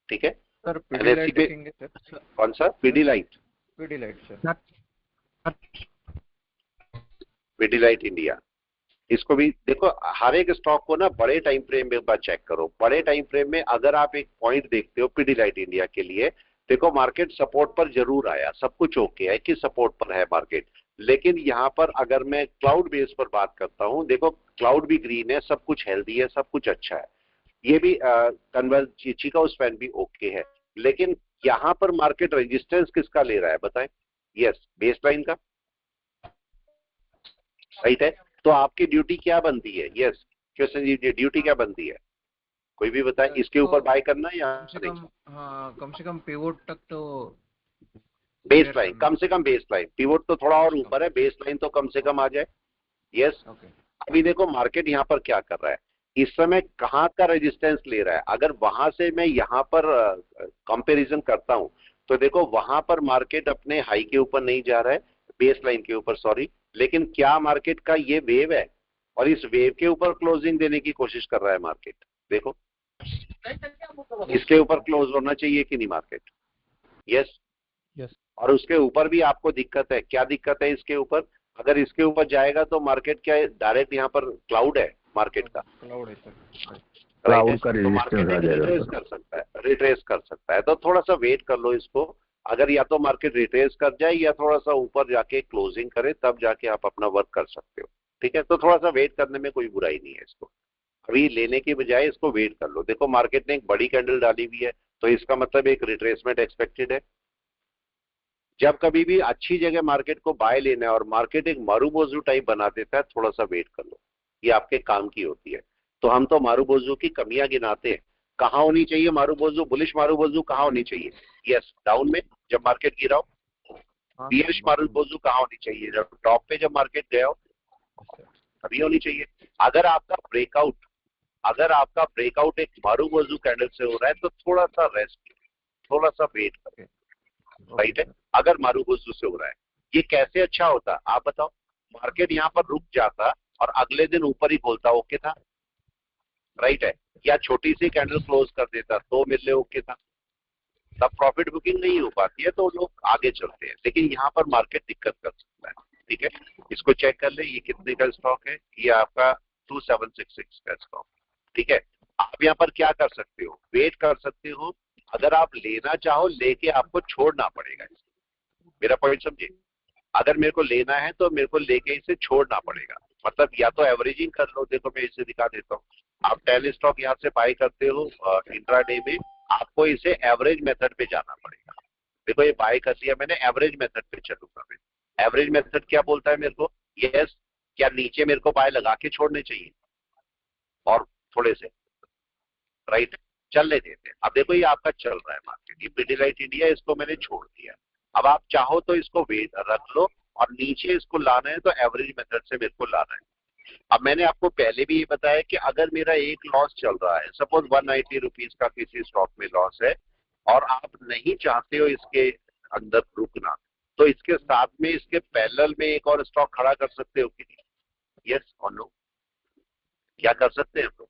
ठीक है। सर NSE पे देखेंगे सर, कौन सा, पीडीलाइट, पीडीलाइट सर, पीडीलाइट इंडिया, इसको भी देखो। हर एक स्टॉक को ना बड़े टाइम फ्रेम में एक बार चेक करो। बड़े टाइम फ्रेम में अगर आप एक पॉइंट देखते हो पीडीलाइट इंडिया के लिए, देखो मार्केट सपोर्ट पर जरूर आया, सब कुछ ओके है कि सपोर्ट पर है मार्केट, लेकिन यहाँ पर अगर मैं क्लाउड बेस पर बात करता हूँ, देखो क्लाउड भी ग्रीन है, सब कुछ हेल्दी है, सब कुछ अच्छा है, ये भी कन्वर्ज चिकागो स्पैन भी ओके है। लेकिन यहाँ पर मार्केट रेजिस्टेंस किसका ले रहा है बताएं, यस बेस लाइन का, राइट है। तो आपकी ड्यूटी क्या बनती है, यस क्वेश्चन जी, ड्यूटी क्या बनती है, कोई भी बताए, इसके ऊपर बाय करना या कम से कम पिवोट तक तो बेस लाइन, कम से कम बेस लाइन, पिवोट तो थोड़ा और ऊपर है, बेस लाइन तो कम से कम आ जाए, यस। अभी देखो मार्केट यहाँ पर क्या कर रहा है, इस समय कहाँ का रेजिस्टेंस ले रहा है। अगर वहां से मैं यहाँ पर कंपैरिजन करता हूँ तो देखो वहां पर मार्केट अपने हाई के ऊपर नहीं जा रहा है, बेस लाइन के ऊपर, सॉरी, लेकिन क्या मार्केट का ये वेव है और इस वेव के ऊपर क्लोजिंग देने की कोशिश कर रहा है मार्केट? देखो इसके ऊपर क्लोज होना चाहिए कि नहीं मार्केट? यस। यस। और उसके ऊपर भी आपको दिक्कत है। क्या दिक्कत है इसके ऊपर? अगर इसके ऊपर जाएगा तो मार्केट क्या है, डायरेक्ट यहाँ पर क्लाउड है मार्केट का, क्लाउड है सर। क्लाउड का तो मार्केट रेजिस्टेंस आ जाएगा रिट्रेस कर सकता है, रिट्रेस कर सकता है। तो थोड़ा सा वेट कर लो इसको। अगर या तो मार्केट रिट्रेस कर जाए या थोड़ा सा ऊपर जाके क्लोजिंग करे, तब जाके आप अपना वर्क कर सकते हो। ठीक है, तो थोड़ा सा वेट करने में कोई बुराई नहीं है। इसको अभी लेने की बजाय इसको वेट कर लो। देखो मार्केट ने एक बड़ी कैंडल डाली हुई है, तो इसका मतलब एक रिट्रेसमेंट एक्सपेक्टेड है। जब कभी भी अच्छी जगह मार्केट को बाय लेना है और मार्केट एक मारूबोजू टाइप बना देता है, थोड़ा सा वेट कर लो, ये आपके काम की होती है। तो हम तो मारूबोजू की कमियां गिनाते हैं। कहाँ होनी चाहिए मारूबोजू? बुलिश मारूबोजू कहाँ होनी चाहिए? यस, डाउन में जब मार्केट गिरा हो। बियरिश मारूबोजू कहाँ होनी चाहिए? जब टॉप पे जब मार्केट गया हो, अभी होनी चाहिए। अगर आपका ब्रेकआउट एक मारूबोजू कैंडल से हो रहा है तो थोड़ा सा रेस्ट, थोड़ा सा वेट करें। राइट है। अगर मारूबोजू से हो रहा है, ये कैसे अच्छा होता आप बताओ? मार्केट यहाँ पर रुक जाता और अगले दिन ऊपर ही खोलता, ओके था। राइट है। या छोटी सी कैंडल क्लोज कर देता तो मिलने ओके था। तब प्रॉफिट बुकिंग नहीं हो पाती है तो लोग आगे चलते हैं। लेकिन यहाँ पर मार्केट दिक्कत कर सकता है। ठीक है, इसको चेक कर ले। ये कितने का स्टॉक है? ये आपका 2766 का स्टॉक। ठीक है, आप यहाँ पर क्या कर सकते हो? वेट कर सकते हो। अगर आप लेना चाहो, लेके आपको छोड़ना पड़ेगा। मेरा पॉइंट समझे? अगर मेरे को लेना है तो मेरे को लेके इसे छोड़ना पड़ेगा। मतलब या तो एवरेजिंग कर लो। देखो मैं इसे दिखा देता हूँ। आप 10 स्टॉक यहाँ से बाय करते हो इंट्राडे में, आपको इसे एवरेज मेथड पे जाना पड़ेगा। देखो ये बाय कर लिया मैंने, एवरेज मेथड पे चलूंगा मैं। एवरेज मेथड क्या बोलता है मेरे को? यस, क्या नीचे मेरे को बाय लगा के छोड़ने चाहिए और थोड़े से, राइट, चलने देते हैं। अब देखो ये आपका चल रहा है मार्केट, ये पिडिलाइट इंडिया, इसको मैंने छोड़ दिया। अब आप चाहो तो इसको वेट रख लो और नीचे इसको लाना है तो एवरेज मेथड से मेरे को लाना है। अब मैंने आपको पहले भी ये बताया कि अगर मेरा एक लॉस चल रहा है, सपोज 190 रुपीज का किसी स्टॉक में लॉस है और आप नहीं चाहते हो इसके अंदर रुकना, तो इसके साथ में इसके पैरेलल में एक और स्टॉक खड़ा कर सकते हो कि नहीं? यस और नो? क्या कर सकते हैं हम लोग?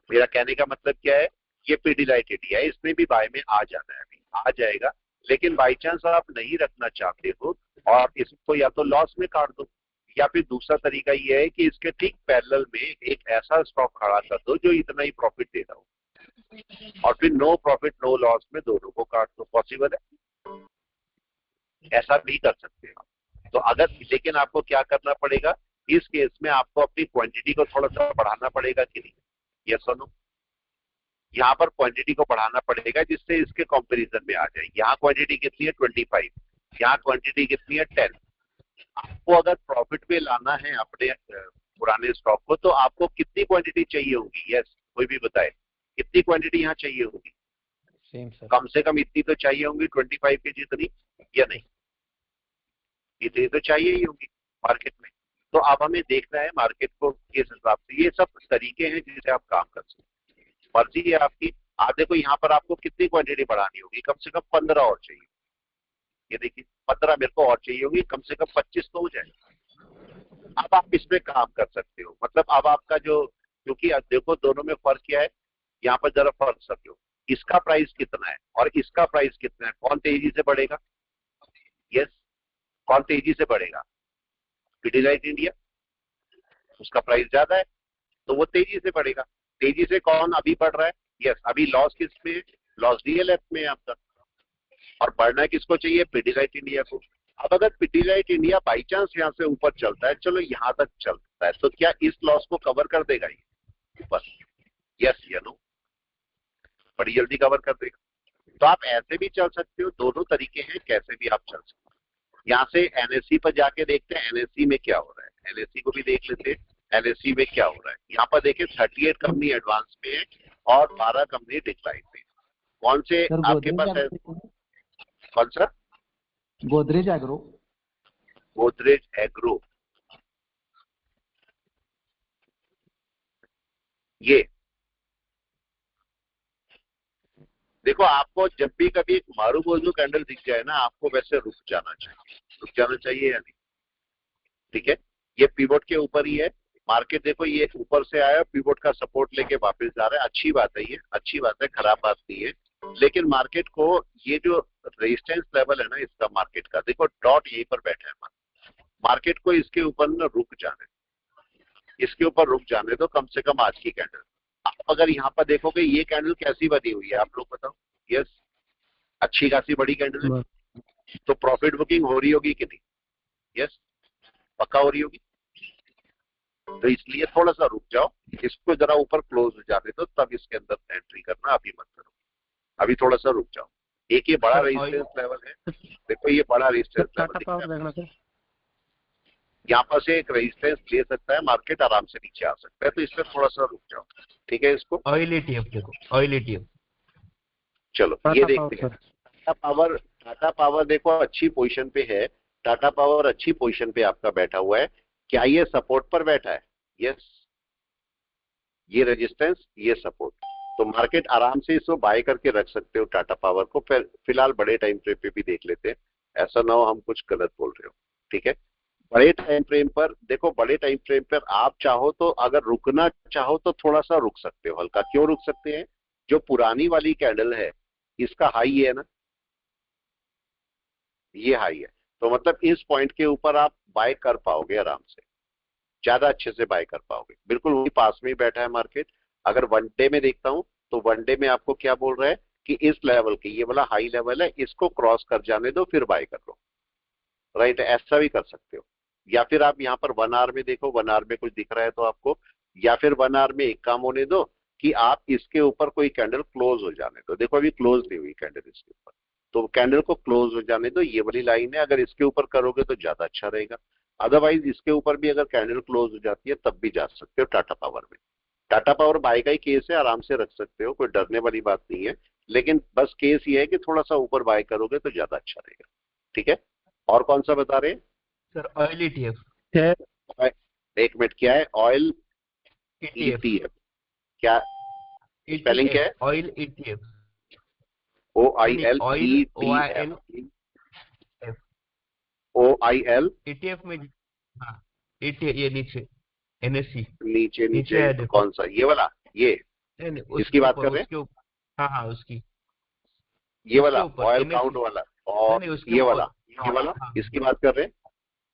मेरा कहने का मतलब क्या है, ये पिडिलाइट इंडिया है, इसमें भी बाय में आ जाना है, अभी आ जाएगा। लेकिन बाई चांस आप नहीं रखना चाहते हो और इसको या तो लॉस में काट दो, या फिर दूसरा तरीका ये है कि इसके ठीक पैरेलल में एक ऐसा स्टॉक खड़ा कर दो जो इतना ही प्रॉफिट दे रहा हो और फिर नो प्रॉफिट नो लॉस में दोनों को काट दो। पॉसिबल है, ऐसा भी कर सकते हैं। तो अगर, लेकिन आपको क्या करना पड़ेगा इस केस में? आपको अपनी क्वांटिटी को थोड़ा सा बढ़ाना पड़ेगा कि नहीं? यस और नो? यहाँ पर क्वांटिटी को बढ़ाना पड़ेगा जिससे इसके कंपैरिजन में आ जाए। यहाँ क्वांटिटी कितनी है? 25। यहाँ क्वांटिटी कितनी है? 10। आपको अगर प्रॉफिट में लाना है अपने पुराने स्टॉक को, तो आपको कितनी क्वांटिटी चाहिए होगी? यस, कोई भी बताए कितनी क्वांटिटी यहाँ चाहिए होगी? Same sir. कम से कम इतनी तो चाहिए होंगी 25 के जितनी, या नहीं? इतनी तो चाहिए ही होगी मार्केट में। तो अब हमें देखना है मार्केट को किस हिसाब से। ये सब तरीके हैं जिससे आप काम कर सकते हैं, मर्जी है आपकी। आप देखो यहाँ पर आपको कितनी क्वांटिटी बढ़ानी होगी? कम से कम 15 और चाहिए। ये देखिए 15 मेरे को और चाहिए होगी, कम से कम 25 तो हो जाए। अब आप इसमें काम कर सकते हो। मतलब अब आपका जो, क्योंकि अब देखो दोनों में फर्क क्या है, यहाँ पर जरा फर्क समझो। इसका प्राइस कितना है और इसका प्राइस कितना है? कौन तेजी से बढ़ेगा? यस, कौन तेजी से बढ़ेगा? पिडिलाइट इंडिया, उसका प्राइस ज्यादा है तो वो तेजी से बढ़ेगा। तेजी से कौन अभी बढ़ रहा है? यस, अभी लॉस किस में है? लॉस डीएलएफ में है आपका। और बढ़ना किसको चाहिए? पिडिलाइट इंडिया को। अब अगर पिडिलाइट इंडिया बाई चांस यहाँ से ऊपर चलता है, चलो यहाँ तक चलता है, तो क्या इस लॉस को कवर कर देगा ये ऊपर? यस या नो? बड़ी जल्दी कवर कर देगा। तो आप ऐसे भी चल सकते हो, दोनों तरीके हैं कैसे भी आप चल सकते हो। यहाँ से एनएससी पर जाके देखते हैं एनएससी में क्या हो रहा है। एनएससी को भी देख लेते हैं एनएससी में क्या हो रहा है। यहाँ पर देखें 38 कंपनी एडवांस में है और 12 कंपनी डिक्लाइन में। कौन से आपके पास है? कौन सा? गोदरेज एग्रो। गोदरेज एग्रो, ये देखो आपको जब भी कभी एक मारूबोजू कैंडल दिख जाए ना, आपको वैसे रुक जाना चाहिए। रुक जाना चाहिए या नहीं? ठीक है, ये पिवोट के ऊपर ही है। मार्केट देखो ये ऊपर से आया, पिवोट का सपोर्ट लेके वापस जा रहा है, अच्छी बात है, ये अच्छी बात है, खराब बात नहीं है। लेकिन मार्केट को ये जो रेजिस्टेंस लेवल है ना इसका, मार्केट का देखो डॉट यहीं पर बैठा है। मार्केट को इसके ऊपर ना रुक जाने, इसके ऊपर रुक जाने तो कम से कम आज की कैंडल। आप अगर यहाँ पर देखोगे ये कैंडल कैसी बनी हुई है, आप लोग बताओ। यस, अच्छी खासी बड़ी कैंडल है, तो प्रॉफिट बुकिंग हो रही होगी कि नहीं? यस, पक्का हो रही होगी। तो इसलिए थोड़ा सा रुक जाओ, इसको जरा ऊपर क्लोज हो जाने दो, तब इसके अंदर एंट्री करना, अभी मत करो, अभी थोड़ा सा रुक जाओ। एक ये बड़ा रेजिस्टेंस लेवल है, देखो ये बड़ा रेजिस्टेंस लेवल है, यहाँ पर से एक रेजिस्टेंस ले सकता है मार्केट, आराम से नीचे आ सकता है, तो इसमें थोड़ा सा रुक जाओ, ठीक है। इसको ऑयल ETF देखो, ऑयल ETF। चलो ये देखते हैं। टाटा पावर देखो अच्छी पोजीशन पे है, टाटा पावर अच्छी पोजीशन पे आपका बैठा हुआ है। क्या ये सपोर्ट पर बैठा है? यस, ये रेजिस्टेंस, ये सपोर्ट, तो मार्केट आराम से इसको बाय करके रख सकते हो टाटा पावर को। फिलहाल बड़े टाइम फ्रेम पे भी देख लेते हैं, ऐसा ना हो हम कुछ गलत बोल रहे हो, ठीक है। बड़े टाइम फ्रेम पर देखो, बड़े टाइम फ्रेम पर आप चाहो तो, अगर रुकना चाहो तो थोड़ा सा रुक सकते हो, हल्का। क्यों रुक सकते हैं? जो पुरानी वाली कैंडल है इसका हाई है ना, ये हाई है, तो मतलब इस पॉइंट के ऊपर आप बाय कर पाओगे आराम से, ज्यादा अच्छे से बाय कर पाओगे। बिल्कुल वही पास में ही बैठा है मार्केट। अगर वन डे में देखता हूं तो वन डे में आपको क्या बोल रहा है कि इस लेवल की, ये वाला हाई लेवल है, इसको क्रॉस कर जाने दो फिर बाय कर लो, राइट। ऐसा भी कर सकते हो। या फिर आप यहाँ पर 1 आवर में देखो, 1 आवर में कुछ दिख रहा है तो आपको, या फिर 1 आवर में एक काम होने दो कि आप इसके ऊपर कोई कैंडल क्लोज हो जाने दो। देखो अभी क्लोज नहीं हुई कैंडल इसके ऊपर, तो कैंडल को क्लोज हो जाने दो। ये वाली लाइन है, अगर इसके ऊपर करोगे तो ज्यादा अच्छा रहेगा। अदरवाइज इसके ऊपर भी अगर कैंडल क्लोज हो जाती है तब भी जा सकते हो टाटा पावर में। टाटा पावर बाय का ही केस है, आराम से रख सकते हो, कोई डरने वाली बात नहीं है। लेकिन बस केस ये है कि थोड़ा सा ऊपर बाय करोगे तो ज्यादा अच्छा रहेगा, ठीक है। और कौन सा बता रहे हैं सर? Oil ETF। एक मिनट, क्या है? Oil ETF। ETF, क्या स्पेलिंग क्या है? Oil ETF। OIL OIL ETF में, हाँ ETF, ये नीचे NSE नीचे नीचे है, तो देखो। कौन सा? ये वाला, ये इसकी बात कर रहे हैं? हाँ हाँ उसकी, ये वाला ऑयल काउंट वाला, और ये वाला, हाँ, इसकी बात कर रहे हैं।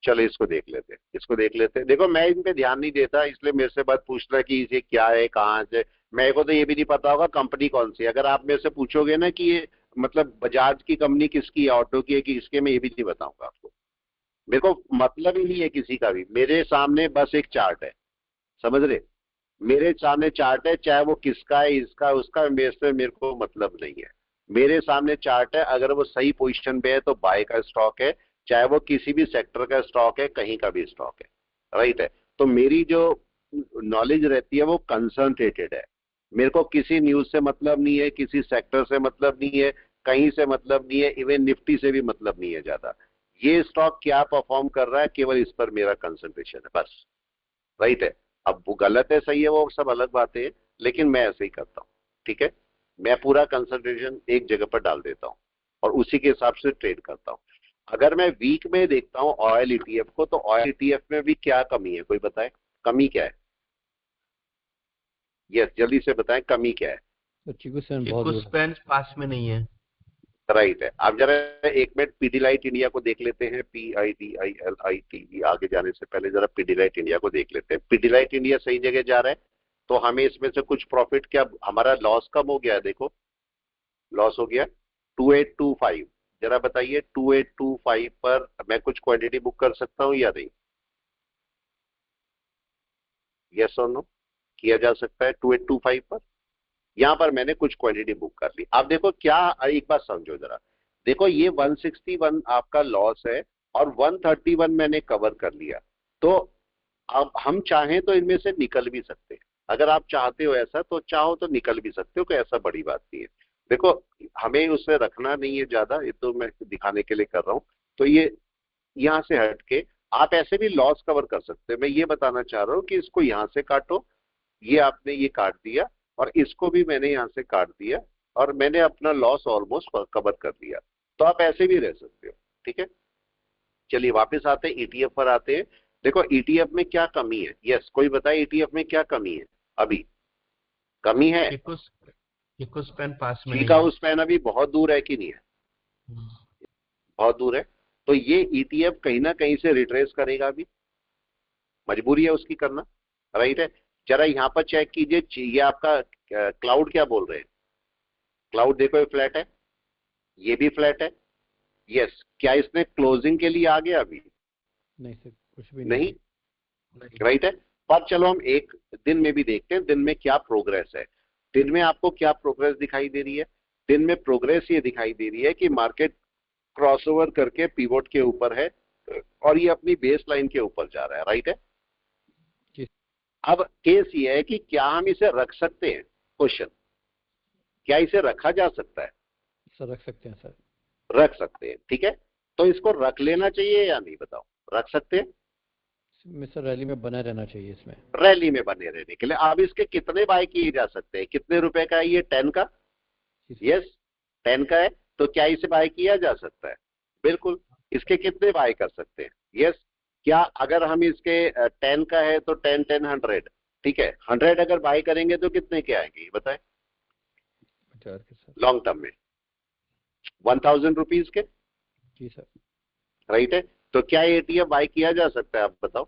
चलो इसको देख लेते हैं, इसको देख लेते हैं। देखो मैं इन पे ध्यान नहीं देता, इसलिए मेरे से बात पूछना कि इसे क्या है, कहाँ से। मेरे को तो ये भी नहीं पता होगा कंपनी कौन सी है। अगर आप मेरे से पूछोगे ना कि ये मतलब बजाज की कंपनी किसकी है, ऑटो की है कि इसके, मैं ये भी नहीं बताऊंगा आपको। मेरे को मतलब ही नहीं है किसी का भी। मेरे सामने बस एक चार्ट है, समझ रहे? मेरे सामने चार्ट है, चाहे वो किसका है, इसका उसका, मेरे को मतलब नहीं है। मेरे सामने चार्ट है, अगर वो सही पोजीशन पे है तो बाय का स्टॉक है, चाहे वो किसी भी सेक्टर का स्टॉक है, कहीं का भी स्टॉक है, राइट है। तो मेरी जो नॉलेज रहती है वो कंसंट्रेटेड है। मेरे को किसी न्यूज से मतलब नहीं है, किसी सेक्टर से मतलब नहीं है, कहीं से मतलब नहीं है, इवन निफ्टी से भी मतलब नहीं है ज्यादा। ये स्टॉक क्या परफॉर्म कर रहा है, केवल इस पर मेरा कंसंट्रेशन है बस, राइट है। अब वो गलत है सही है वो सब अलग बातें हैं, लेकिन मैं ऐसे ही करता हूँ, ठीक है। मैं पूरा कंसंट्रेशन एक जगह पर डाल देता हूँ और उसी के हिसाब से ट्रेड करता हूँ। अगर मैं वीक में देखता हूँ ऑयल ETF को, तो ऑयल ETF में भी क्या कमी है, कोई बताए? कमी क्या है? यस, जल्दी से बताएं, कमी क्या है? चिकू स्पैन पास में नहीं है, राइट है। आप जरा एक मिनट पीडीलाइट इंडिया को देख लेते हैं, PIDILIT, आगे जाने से पहले जरा पीडीलाइट इंडिया को देख लेते हैं। पीडीलाइट इंडिया सही जगह जा रहा है, तो हमें इसमें से कुछ प्रॉफिट, क्या हमारा लॉस कम हो गया है? देखो लॉस हो गया 2825। जरा बताइए 2825 पर मैं कुछ क्वांटिटी बुक कर सकता हूं या नहीं? यस और नो, किया जा सकता है 2825 पर। यहां पर मैंने कुछ क्वांटिटी बुक कर ली। आप देखो क्या, एक बात समझो जरा, देखो ये 161 आपका लॉस है और 131 मैंने कवर कर लिया। तो अब हम चाहें तो इनमें से निकल भी सकते हैं। अगर आप चाहते हो ऐसा, तो चाहो तो निकल भी सकते हो, कोई ऐसा बड़ी बात नहीं है। देखो हमें उससे रखना नहीं है ज्यादा, ये तो मैं दिखाने के लिए कर रहा हूं। तो ये यहाँ से हट के आप ऐसे भी लॉस कवर कर सकते हैं। मैं ये बताना चाह रहा हूँ कि इसको यहाँ से काटो, ये आपने ये काट दिया, और इसको भी मैंने यहाँ से काट दिया, और मैंने अपना लॉस ऑलमोस्ट कवर कर लिया। तो आप ऐसे भी रह सकते हो, ठीक है। चलिए वापस आते हैं ETF पर आते हैं। देखो ईटीएफ में क्या कमी है? यस, कोई बताए ईटीएफ में क्या कमी है? अभी कमी है? किको स्पैन पास में जी नहीं का है। उस पैन अभी बहुत दूर है कि नहीं है? हम्म, बहुत दूर है। तो ये ईटीएफ कहीं ना कहीं से रिट्रेस करेगा, अभी मजबूरी है उसकी करना, राइट है। जरा यहाँ पर चेक कीजिए, ये आपका क्लाउड क्या बोल रहे हैं? क्लाउड देखो ये फ्लैट है, ये भी फ्लैट है। यस, क्या इसने क्लोजिंग के लिए आ गया अभी? नहीं सर, कुछ भी नहीं, नहीं। राइट है। पर चलो हम एक दिन में भी देखते हैं दिन में क्या प्रोग्रेस है। दिन में आपको क्या प्रोग्रेस दिखाई दे रही है? दिन में प्रोग्रेस ये दिखाई दे रही है कि मार्केट क्रॉसओवर करके पिवोट के ऊपर है और ये अपनी बेस लाइन के ऊपर जा रहा है, राइट है। जी। अब केस ये है कि क्या हम इसे रख सकते हैं? क्वेश्चन, क्या इसे रखा जा सकता है? सर रख सकते हैं सर। रख सकते हैं, ठीक है। तो इसको रख लेना चाहिए या नहीं, बताओ? रख सकते हैं। में सर रैली में बना रहना चाहिए इसमें। रैली में बने रहने के लिए अब इसके कितने बाय किए जा सकते हैं? कितने रुपए का है ये? 10 का। यस, 10 का है। तो क्या इसे बाय किया जा सकता है? बिल्कुल। इसके कितने बाय कर सकते हैं? यस। क्या अगर हम इसके 10 का है तो 10 10 100, ठीक है। 100 अगर बाय करेंगे तो कितने के आएंगे ये बताएं? 50 के सर। लॉन्ग टर्म में 1000 रुपीज के, जी सर। राइट है। तो क्या एटीएफ बाय किया जा सकता है? आप बताओ।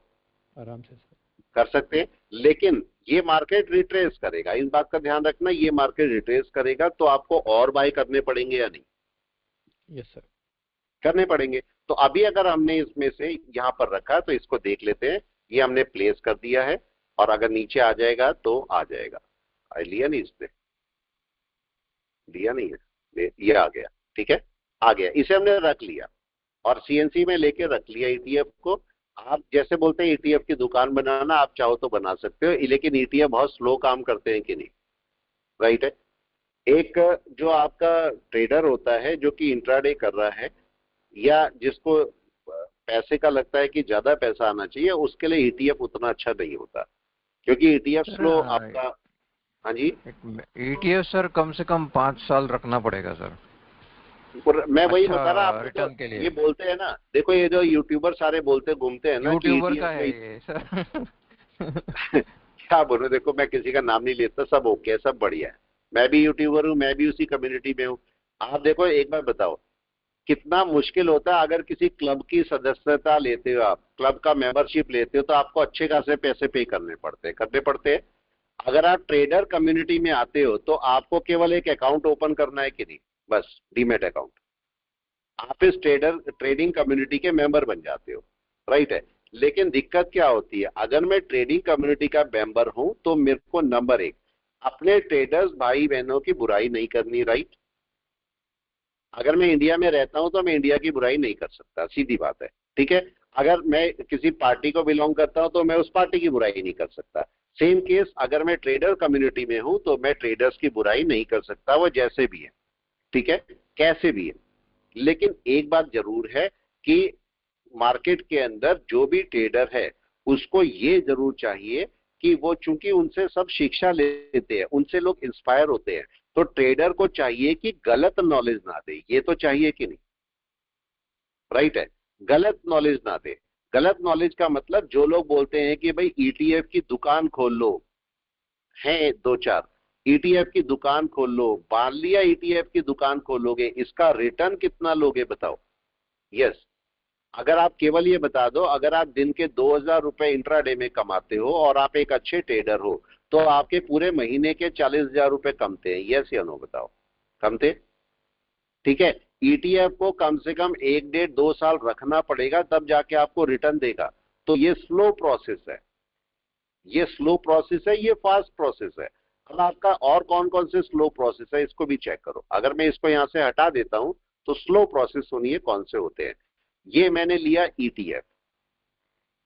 आराम से सर। कर सकते हैं, लेकिन ये मार्केट रिट्रेस करेगा, इस बात का ध्यान रखना। ये मार्केट रिट्रेस करेगा तो आपको और बाय करने पड़ेंगे या नहीं? Yes sir. करने पड़ेंगे। तो अभी अगर हमने इसमें से यहां पर रखा तो इसको देख लेते हैं। ये हमने प्लेस कर दिया है और अगर नीचे आ जाएगा तो आ जाएगा। लिया नहीं इसने? लिया नहीं है, ये आ गया, ठीक है। आ गया, इसे हमने रख लिया और सीएनसी में लेके रख लिया ईटीएफ को। आप जैसे बोलते हैं ईटीएफ की दुकान बनाना, आप चाहो तो बना सकते हो, लेकिन ईटीएफ बहुत स्लो काम करते हैं कि नहीं, राइट है। एक जो आपका ट्रेडर होता है जो कि इंट्राडे कर रहा है या जिसको पैसे का लगता है कि ज्यादा पैसा आना चाहिए, उसके लिए ईटीएफ उतना अच्छा नहीं होता, क्योंकि ईटीएफ स्लो आपका। हाँ जी। ETF सर कम से कम 5 साल रखना पड़ेगा सर। मैं वही अच्छा, बता रहा आपको। रिटर्न के लिए। ये बोलते हैं ना, देखो ये जो यूट्यूबर सारे बोलते घूमते हैं ना कि यूट्यूबर का ETF है में ये सर। क्या बोलूं, देखो मैं किसी का नाम नहीं लेता, सब ओके है, सब बढ़िया है। मैं भी यूट्यूबर हूँ, मैं भी उसी कम्युनिटी में हूँ। आप देखो एक बार बताओ, कितना मुश्किल होता है अगर किसी क्लब की सदस्यता लेते हो, आप क्लब का मेंबरशिप लेते हो तो आपको अच्छे खासे पैसे पे करने पड़ते हैं। अगर आप ट्रेडर कम्युनिटी में आते हो तो आपको केवल एक अकाउंट ओपन करना है कि नहीं, बस डीमेट अकाउंट। आप इस ट्रेडिंग कम्युनिटी के मेंबर बन जाते हो, राइट है। लेकिन दिक्कत क्या होती है, अगर मैं ट्रेडिंग कम्युनिटी का मेंबर हूं तो मेरे को नंबर 1 अपने ट्रेडर्स भाई बहनों की बुराई नहीं करनी, राइट। अगर मैं इंडिया में रहता हूं तो मैं इंडिया की बुराई नहीं कर सकता, सीधी बात है, ठीक है। अगर मैं किसी पार्टी को बिलोंग करता हूं तो मैं उस पार्टी की बुराई नहीं कर सकता। सेम केस अगर मैं ट्रेडर कम्युनिटी में हूं तो मैं ट्रेडर्स की बुराई नहीं कर सकता, वो जैसे भी है, ठीक है, कैसे भी है। लेकिन एक बात जरूर है कि मार्केट के अंदर जो भी ट्रेडर है उसको ये जरूर चाहिए कि वो, चूंकि उनसे सब शिक्षा लेते हैं, उनसे लोग इंस्पायर होते हैं, तो ट्रेडर को चाहिए कि गलत नॉलेज ना दे। ये तो चाहिए कि नहीं, राइट है। गलत नॉलेज ना दे। गलत नॉलेज का मतलब, जो लोग बोलते हैं कि भाई ईटीएफ की दुकान खोल लो, हैं 2-4 ईटीएफ की दुकान खोल लो, मान लिया ईटीएफ की दुकान खोलोगे, इसका रिटर्न कितना लोगे बताओ? यस। अगर आप केवल ये बता दो, अगर आप दिन के 2000 रुपए इंट्राडे में कमाते हो और आप एक अच्छे ट्रेडर हो तो आपके पूरे महीने के 40,000 रुपए कमते हैं, यस या नो बताओ? कमते, ठीक है। ईटीएफ को कम से कम 1-1.5-2 साल रखना पड़ेगा, तब जाके आपको रिटर्न देगा। तो ये स्लो प्रोसेस है, ये स्लो प्रोसेस है, ये फास्ट प्रोसेस है। अब आपका और कौन कौन से स्लो प्रोसेस है इसको भी चेक करो। अगर मैं इसको यहां से हटा देता हूं तो स्लो प्रोसेस सुनिए कौन से होते हैं। ये मैंने लिया ईटीएफ।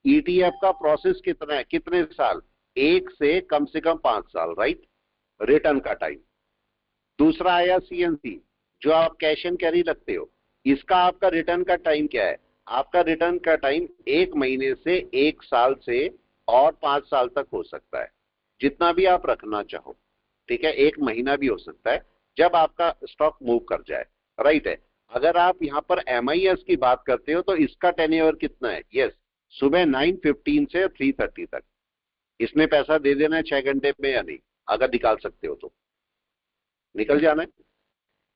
ईटीएफ का प्रोसेस कितना है, कितने साल? 1 से कम 5 साल, राइट, रिटर्न का टाइम। दूसरा आया सीएनसी, जो आप कैश एंड कैरी रखते हो, इसका आपका रिटर्न का टाइम क्या है? आपका रिटर्न का टाइम 1 महीने से 1 साल से और 5 साल तक हो सकता है, जितना भी आप रखना चाहो, ठीक है। 1 महीना भी हो सकता है जब आपका स्टॉक मूव कर जाए, राइट है। अगर आप यहां पर MIS की बात करते हो तो इसका टेन्योर कितना है? यस, सुबह 9:15 से 3:30 तक। इसने पैसा दे देना है 6 घंटे में या नहीं? अगर निकाल सकते हो तो निकल जाना है।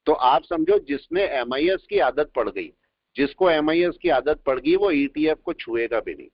तो आप समझो जिसने MIS की आदत पड़ गई, जिसको MIS की आदत पड़ गई वो ETF को छुएगा भी नहीं।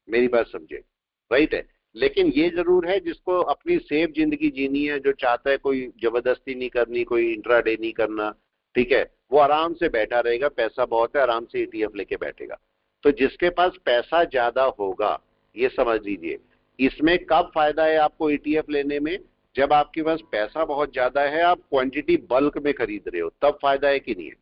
मेरी बात समझे, राइट है। लेकिन ये जरूर है जिसको अपनी सेफ जिंदगी जीनी है, जो चाहता है कोई जबरदस्ती नहीं करनी, कोई इंट्राडे नहीं करना, ठीक है, वो आराम से बैठा रहेगा, पैसा बहुत है, आराम से ETF लेके बैठेगा। तो जिसके पास पैसा ज्यादा होगा, ये समझ लीजिए, इसमें कब फायदा है आपको ETF लेने में? जब आपके पास पैसा बहुत ज्यादा है, आप क्वांटिटी बल्क में खरीद रहे हो, तब फायदा है कि नहीं है?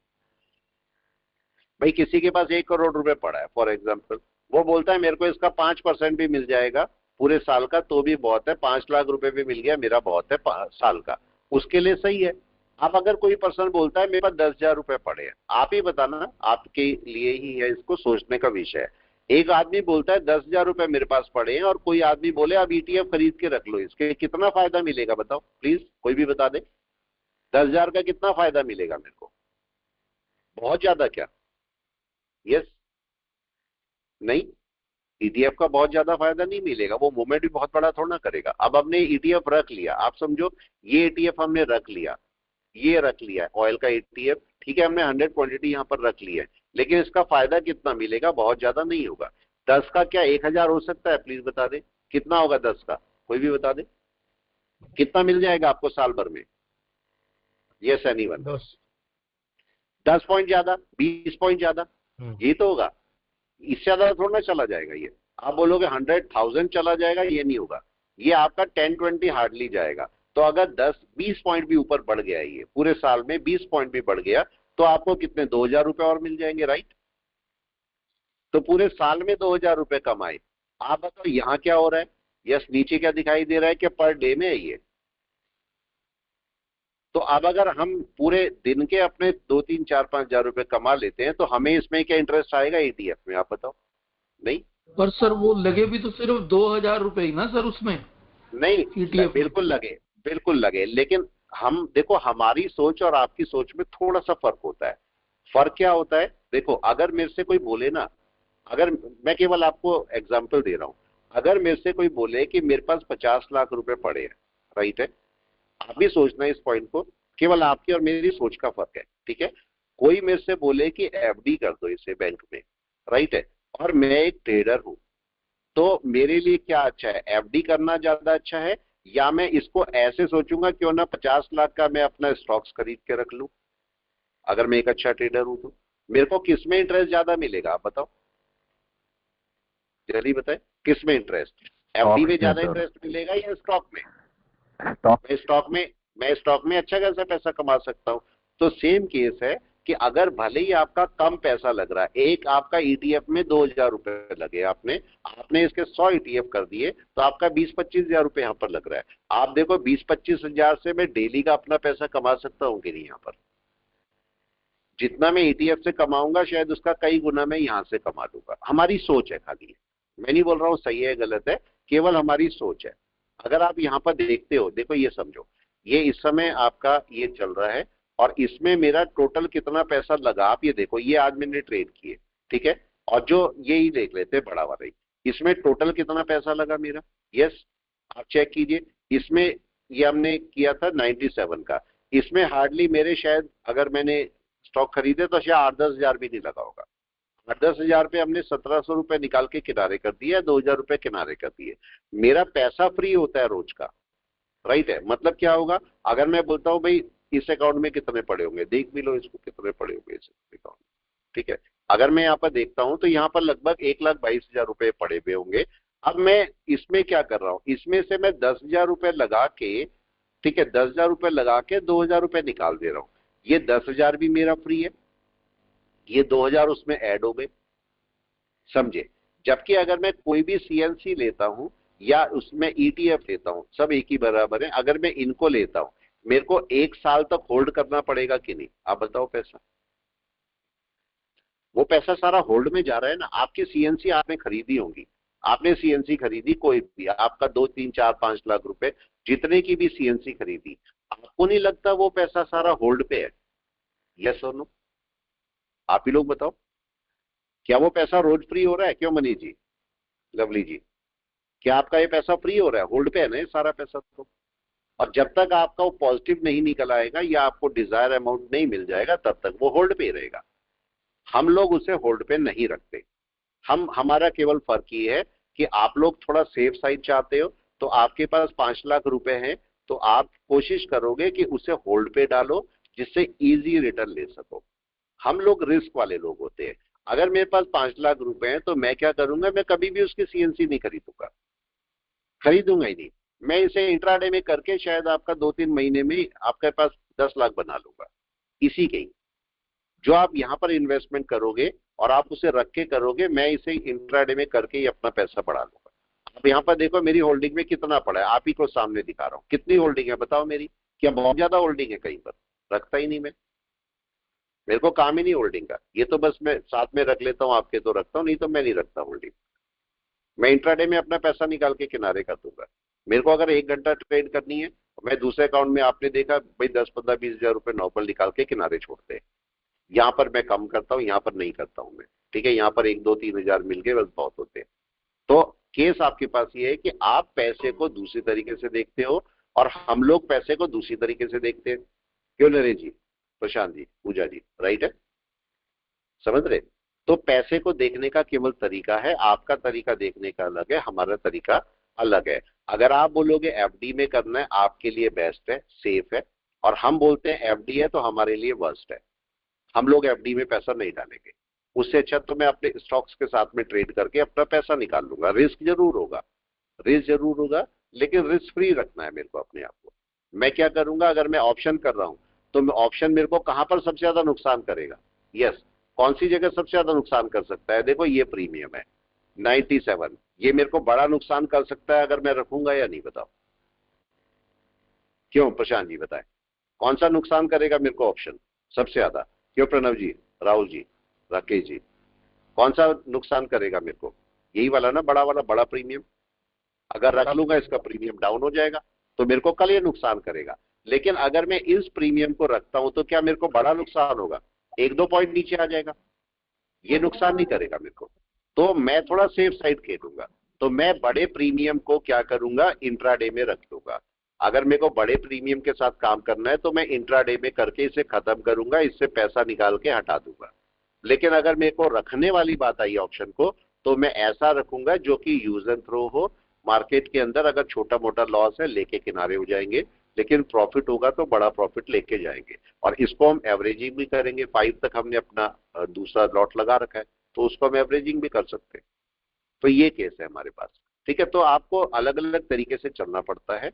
भाई किसी के पास 1 करोड़ रुपए पड़ा है फॉर एग्जाम्पल, वो बोलता है मेरे को इसका 5% भी मिल जाएगा पूरे साल का तो भी बहुत है, 5 लाख रुपए भी मिल गया मेरा बहुत है साल का, उसके लिए सही है। आप अगर कोई पर्सन बोलता है मेरे पास 10,000 रुपए पड़े हैं, आप ही बताना, आपके लिए ही है, इसको सोचने का विषय है। एक आदमी बोलता है 10,000 रुपए मेरे पास पड़े हैं और कोई आदमी बोले आप ETF खरीद के रख लो, इसके कितना फायदा मिलेगा बताओ प्लीज, कोई भी बता दे। 10,000 का कितना फायदा मिलेगा मेरे को? बहुत ज्यादा क्या? यस नहीं, ETF का बहुत ज्यादा फायदा नहीं मिलेगा, वो मूवमेंट भी बहुत बड़ा थोड़ा ना करेगा। अब हमने ETF रख लिया, आप समझो ये ETF हमने रख लिया, ये रख लिया ऑयल का ETF, ठीक है, हमने 100 क्वांटिटी यहाँ पर रख ली है, लेकिन इसका फायदा कितना मिलेगा? बहुत ज्यादा नहीं होगा। 10 का क्या 1,000 हो सकता है? प्लीज बता दे कितना होगा 10 का, कोई भी बता दे कितना मिल जाएगा आपको साल भर में? Yes anyone? 10 पॉइंट ज्यादा, 20 पॉइंट ज्यादा, ये तो होगा, इससे ज्यादा थोड़ा ना चला जाएगा। ये आप बोलोगे 100,000 चला जाएगा, ये नहीं होगा, ये आपका 10-20 हार्डली जाएगा। तो अगर 10-20 पॉइंट भी ऊपर बढ़ गया, ये पूरे साल में 20 पॉइंट भी बढ़ गया, तो आपको कितने 2,000 रुपए और मिल जाएंगे, राइट? तो पूरे साल में 2,000 रुपए कमाए। आप बताओ यहाँ क्या हो रहा है? यस, नीचे क्या दिखाई दे रहा है कि पर डे में है ये। तो अब अगर हम पूरे दिन के अपने 2-3-4-5 हज़ार रुपए कमा लेते हैं, तो हमें इसमें क्या इंटरेस्ट आएगा ETF में? आप बताओ। नहीं, पर सर वो लगे भी तो सिर्फ 2,000 रुपए ही ना सर उसमें। नहीं ETF बिल्कुल लगे, बिल्कुल लगे, लेकिन हम देखो हमारी सोच और आपकी सोच में थोड़ा सा फर्क होता है। फर्क क्या होता है? देखो अगर मेरे से कोई बोले ना, अगर मैं केवल आपको एग्जांपल दे रहा हूं, अगर मेरे से कोई बोले कि मेरे पास 50 लाख रुपए पड़े हैं, राइट है, आप भी सोचना इस पॉइंट को, केवल आपकी और मेरी सोच का फर्क है, ठीक है। कोई मेरे से बोले कि FD कर दो इसे बैंक में, राइट है, और मैं एक ट्रेडर हूं, तो मेरे लिए क्या अच्छा है? FD करना ज्यादा अच्छा है, या मैं इसको ऐसे सोचूंगा क्यों ना 50 लाख का मैं अपना स्टॉक्स खरीद के रख लूं? अगर मैं एक अच्छा ट्रेडर हूं तो मेरे को किस में इंटरेस्ट ज्यादा मिलेगा? आप बताओ, जल्दी बताए, किस में इंटरेस्ट? FD में ज्यादा इंटरेस्ट मिलेगा या स्टॉक में? मैं स्टॉक में अच्छा खासा पैसा कमा सकता हूं। तो सेम केस है कि अगर भले ही आपका कम पैसा लग रहा है, एक आपका ETF में 2,000 रुपए लगे, आपने इसके 100 ETF कर दिए, तो आपका 20-25 हज़ार रुपए यहाँ पर लग रहा है। आप देखो 20-25 हज़ार से मैं डेली का अपना पैसा कमा सकता हूँ कि नहीं? यहाँ पर जितना मैं ETF से कमाऊंगा शायद उसका कई गुना मैं यहाँ से कमा लूंगा। हमारी सोच है खाली, मैं नहीं बोल रहा हूँ सही है गलत है, केवल हमारी सोच है। अगर आप यहाँ पर देखते हो, देखो ये समझो, ये इस समय आपका ये चल रहा है और इसमें मेरा टोटल कितना पैसा लगा, आप ये देखो, ये आज मैंने ट्रेड किए, ठीक है, और जो ये ही देख लेते बड़ा वाला ही, इसमें टोटल कितना पैसा लगा मेरा? यस, आप चेक कीजिए, इसमें ये हमने किया था 97 का, इसमें हार्डली मेरे शायद अगर मैंने स्टॉक खरीदे तो शायद 8-10 हज़ार भी नहीं लगा होगा। 8-10 हज़ार पे हमने 1,700 रुपए निकाल के किनारे कर दिया, 2,000 रुपए किनारे कर दिए, मेरा पैसा फ्री होता है रोज का, राइट है। मतलब क्या होगा? अगर मैं बोलता हूँ भाई इस अकाउंट में कितने पड़े होंगे, देख भी लो इसको कितने पड़े होंगे इस अकाउंट में, ठीक है, अगर मैं यहाँ पर देखता हूँ तो यहाँ पर लगभग 1,22,000 रुपए पड़े हुए होंगे। अब मैं इसमें क्या कर रहा हूँ, इसमें से मैं 10,000 रुपए लगा के, ठीक है, 10,000 रुपए लगा के 2,000 रुपए निकाल दे रहा हूँ, ये 10,000 भी मेरा फ्री है, ये 2,000 उसमें ऐड हो गए, समझे। जबकि अगर मैं कोई भी CNC लेता हूं या उसमें ETF लेता हूं, सब एक ही बराबर है, अगर मैं इनको लेता हूं मेरे को 1 साल तक होल्ड करना पड़ेगा कि नहीं? आप बताओ, पैसा, वो पैसा सारा होल्ड में जा रहा है ना। आपकी CNC आपने खरीदी होंगी, आपने CNC खरीदी कोई भी, आपका 2-3-4-5 लाख रुपए जितने की भी CNC खरीदी, आपको नहीं लगता वो पैसा सारा होल्ड पे है? यस और नो? आप ही लोग बताओ, क्या वो पैसा रोज फ्री हो रहा है? क्यों मनीष जी, लवली जी, क्या आपका ये पैसा फ्री हो रहा है? होल्ड पे है ना ये सारा पैसा तो। और जब तक आपका वो पॉजिटिव नहीं निकल आएगा या आपको डिजायर अमाउंट नहीं मिल जाएगा तब तक वो होल्ड पे ही रहेगा। हम लोग उसे होल्ड पे नहीं रखते। हमारा केवल फर्क ये है कि आप लोग थोड़ा सेफ साइड चाहते हो, तो आपके पास 5 लाख रुपए हैं तो आप कोशिश करोगे कि उसे होल्ड पे डालो जिससे इजी रिटर्न ले सको। हम लोग रिस्क वाले लोग होते हैं। अगर मेरे पास 5 लाख रुपए हैं तो मैं क्या करूंगा, मैं कभी भी उसकी सीएनसी नहीं खरीदूंगा ही नहीं। मैं इसे इंट्राडे में करके शायद आपका 2-3 महीने में आपके पास 10 लाख बना लूंगा इसी के ही। जो आप यहाँ पर इन्वेस्टमेंट करोगे और आप उसे रख के करोगे, मैं इसे इंट्राडे में करके ही अपना पैसा बढ़ा लूंगा। अब यहाँ पर देखो मेरी होल्डिंग में कितना पड़ा है, आप ही को सामने दिखा रहा हूँ। कितनी होल्डिंग है बताओ मेरी? क्या बहुत ज्यादा होल्डिंग है? कहीं पर रखता ही नहीं मैं, मेरे को काम ही नहीं होल्डिंग का। ये तो बस मैं साथ में रख लेता हूँ, आपके तो रखता हूँ, नहीं तो मैं नहीं रखता होल्डिंग। मैं इंट्राडे में अपना पैसा निकाल के किनारे कर दूंगा। मेरे को अगर 1 घंटा ट्रेड करनी है, मैं दूसरे अकाउंट में, आपने देखा भाई 10, 15, 20 हजार रुपए नॉर्मल निकाल के किनारे छोड़ते हैं। यहाँ पर मैं कम करता हूँ, यहाँ पर नहीं करता हूँ मैं, ठीक है। यहाँ पर 1, 2, 3 हजार मिल गए बस बहुत होते हैं। तो केस आपके पास ये है कि आप पैसे को दूसरी तरीके से देखते हो और हम लोग पैसे को दूसरी तरीके से देखते हैं। क्यों नरेश जी, प्रशांत जी, पूजा जी, राइट है? समझ रहे? तो पैसे को देखने का केवल तरीका है, आपका तरीका देखने का अलग है, हमारा तरीका अलग है। अगर आप बोलोगे एफडी में करना है, आपके लिए बेस्ट है, सेफ है, और हम बोलते हैं एफडी है तो हमारे लिए वर्स्ट है। हम लोग एफडी में पैसा नहीं डालेंगे। उससे अच्छा तो मैं अपने स्टॉक्स के साथ में ट्रेड करके अपना पैसा निकाल लूंगा। रिस्क जरूर होगा, लेकिन रिस्क फ्री रखना है मेरे को अपने आप को। मैं क्या करूंगा, अगर मैं ऑप्शन कर रहा हूं तो मैं ऑप्शन मेरे को कहां पर सबसे ज्यादा नुकसान करेगा? यस, कौन सी जगह सबसे ज्यादा नुकसान कर सकता है? देखो ये प्रीमियम है 97, ये मेरे को बड़ा नुकसान कर सकता है अगर मैं रखूंगा या नहीं, बताओ। क्यों प्रशांत जी बताएं, कौन सा नुकसान करेगा मेरे को ऑप्शन सबसे ज्यादा? क्यों प्रणव जी, राहुल जी, राकेश जी, कौन सा नुकसान करेगा मेरे को? यही वाला ना, बड़ा वाला, बड़ा प्रीमियम। अगर रख लूंगा इसका प्रीमियम डाउन हो जाएगा तो मेरे को कल ये नुकसान करेगा। लेकिन अगर मैं इस प्रीमियम को रखता हूं तो क्या मेरे को बड़ा नुकसान होगा? 1-2 पॉइंट नीचे आ जाएगा, ये नुकसान नहीं करेगा मेरे को। तो मैं थोड़ा सेफ साइड खेलूंगा, तो मैं बड़े प्रीमियम को क्या करूंगा, इंट्राडे में रख दूंगा। अगर मेरे को बड़े प्रीमियम के साथ काम करना है तो मैं इंट्राडे में करके इसे खत्म करूंगा, इससे पैसा निकाल के हटा दूंगा। लेकिन अगर मेरे को रखने वाली बात आई ऑप्शन को, तो मैं ऐसा रखूंगा जो कि यूज एंड थ्रो हो। मार्केट के अंदर अगर छोटा मोटा लॉस है लेके किनारे हो जाएंगे, लेकिन प्रॉफिट होगा तो बड़ा प्रॉफिट लेके जाएंगे। और इसको हम एवरेजिंग भी करेंगे। 5 तक हमने अपना दूसरा लॉट लगा रखा है तो उसको हम एवरेजिंग भी कर सकते हैं। तो ये केस है हमारे पास, ठीक है। तो आपको अलग अलग तरीके से चलना पड़ता है।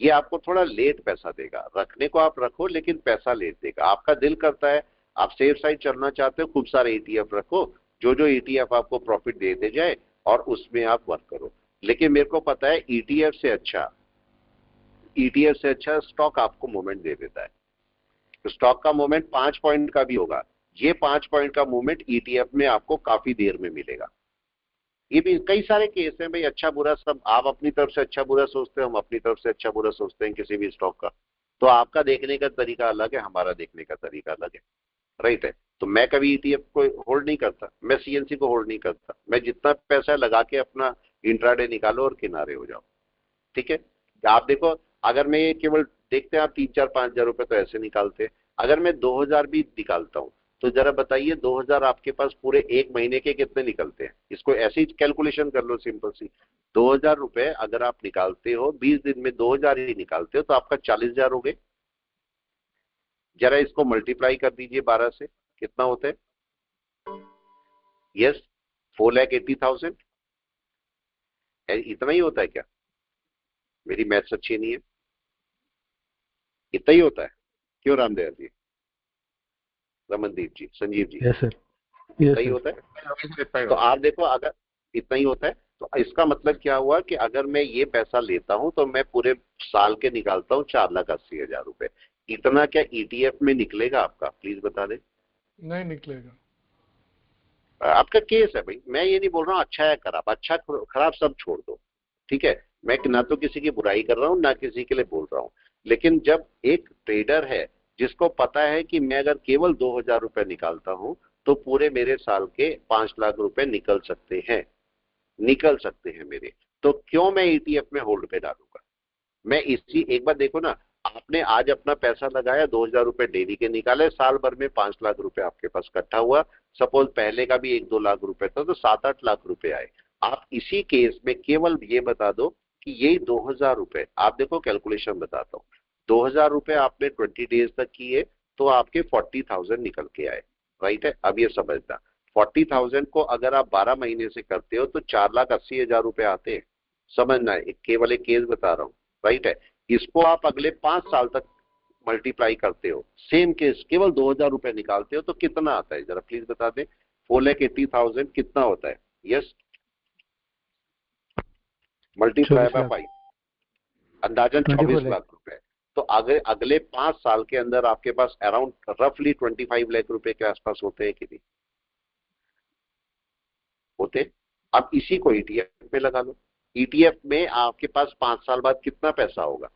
ये आपको थोड़ा लेट पैसा देगा, रखने को आप रखो लेकिन पैसा लेट देगा। आपका दिल करता है, आप सेफ साइड चलना चाहते हो, खूब सारे ETF रखो, जो ETF आपको प्रॉफिट देते जाए और उसमें आप वर्क करो। लेकिन मेरे को पता है ETF से अच्छा स्टॉक आपको मूवमेंट दे देता है। तो स्टॉक का मूवमेंट 5 पॉइंट का भी होगा, ये 5 पॉइंट का मूवमेंट ETF में आपको काफी देर में मिलेगा। ये भी कई सारे केस हैं भाई, अच्छा बुरा सब। आप अपनी तरफ से अच्छा बुरा सोचते हैं, हम अपनी तरफ से अच्छा बुरा सोचते हैं किसी भी स्टॉक का। तो आपका देखने का तरीका अलग है, हमारा देखने का तरीका अलग है, राइट है। तो मैं कभी ETF को होल्ड नहीं करता, मैं CNC को होल्ड नहीं करता। मैं जितना पैसा लगा के अपना इंट्राडे निकालो और किनारे हो जाओ, ठीक है। आप देखो, अगर मैं ये केवल देखते हैं आप 3, 4, 5 हजार रुपए तो ऐसे निकालते हैं। अगर मैं 2000 भी निकालता हूं तो जरा बताइए 2000 आपके पास पूरे 1 महीने के कितने निकलते हैं? इसको ऐसे ही कैलकुलेशन कर लो सिंपल सी। 2000 रुपए अगर आप निकालते हो 20 दिन में 2000 ही निकालते हो तो आपका 40,000 हो गए। जरा इसको मल्टीप्लाई कर दीजिए 12 से, कितना होता है? यस, 4,80,000। इतना ही होता है क्या? मेरी मैथ्स अच्छी नहीं है, इतना ही होता है? क्यों रामदेव जी, रमनदीप जी, संजीव जी, यस सर, इतना ही होता है? तो आप देखो, अगर इतना ही होता है तो इसका मतलब क्या हुआ कि अगर मैं ये पैसा लेता हूं तो मैं पूरे साल के निकालता हूं 4,80,000 रुपए। इतना क्या ETF में निकलेगा आपका? प्लीज बता दें। नहीं निकलेगा। आपका केस है भाई, मैं ये नहीं बोल रहा हूँ अच्छा है खराब, अच्छा खराब सब छोड़ दो, ठीक है। मैं ना तो किसी की बुराई कर रहा हूँ ना किसी के लिए बोल रहा हूँ। लेकिन जब एक ट्रेडर है जिसको पता है कि मैं अगर केवल 2,000 रुपए निकालता हूँ तो पूरे मेरे साल के 5 लाख रुपए निकल सकते हैं मेरे। तो क्यों मैं ETF में होल्ड पे डालूंगा? मैं इसी एक बार देखो ना, आपने आज अपना पैसा लगाया, 2000 रुपए डेली के निकाले, साल भर में 5 लाख रुपए आपके पास इकट्ठा हुआ। सपोज पहले का भी 1-2 लाख रुपए था, तो 7-8 लाख रुपए आए। आप इसी केस में केवल ये बता दो कि यही 2000 रुपए, आप देखो कैलकुलेशन बताता हूँ, 2000 रुपए आपने 20 डेज तक किए तो आपके 40,000 निकल के आए, राइट है। अब ये समझना, 40,000 को अगर आप 12 महीने से करते हो तो 4,80,000 रुपए आते हैं। समझना है, केवल एक केस बता रहा हूँ, राइट है। इसको आप अगले 5 साल तक मल्टीप्लाई करते हो, सेम केस, केवल 2000 रुपए निकालते हो तो कितना आता है, जरा प्लीज बता दें। 4,80,000 कितना होता है? यस, मल्टीप्लाई बाय 5, अंदाजन 24 लाख रुपए। तो अगले 5 साल के अंदर आपके पास अराउंड रफली 25 लाख रुपए के आसपास होते हैं कि नहीं होते? अब इसी को ETF में लगा लो। ETF में आपके पास 5 साल बाद कितना पैसा होगा?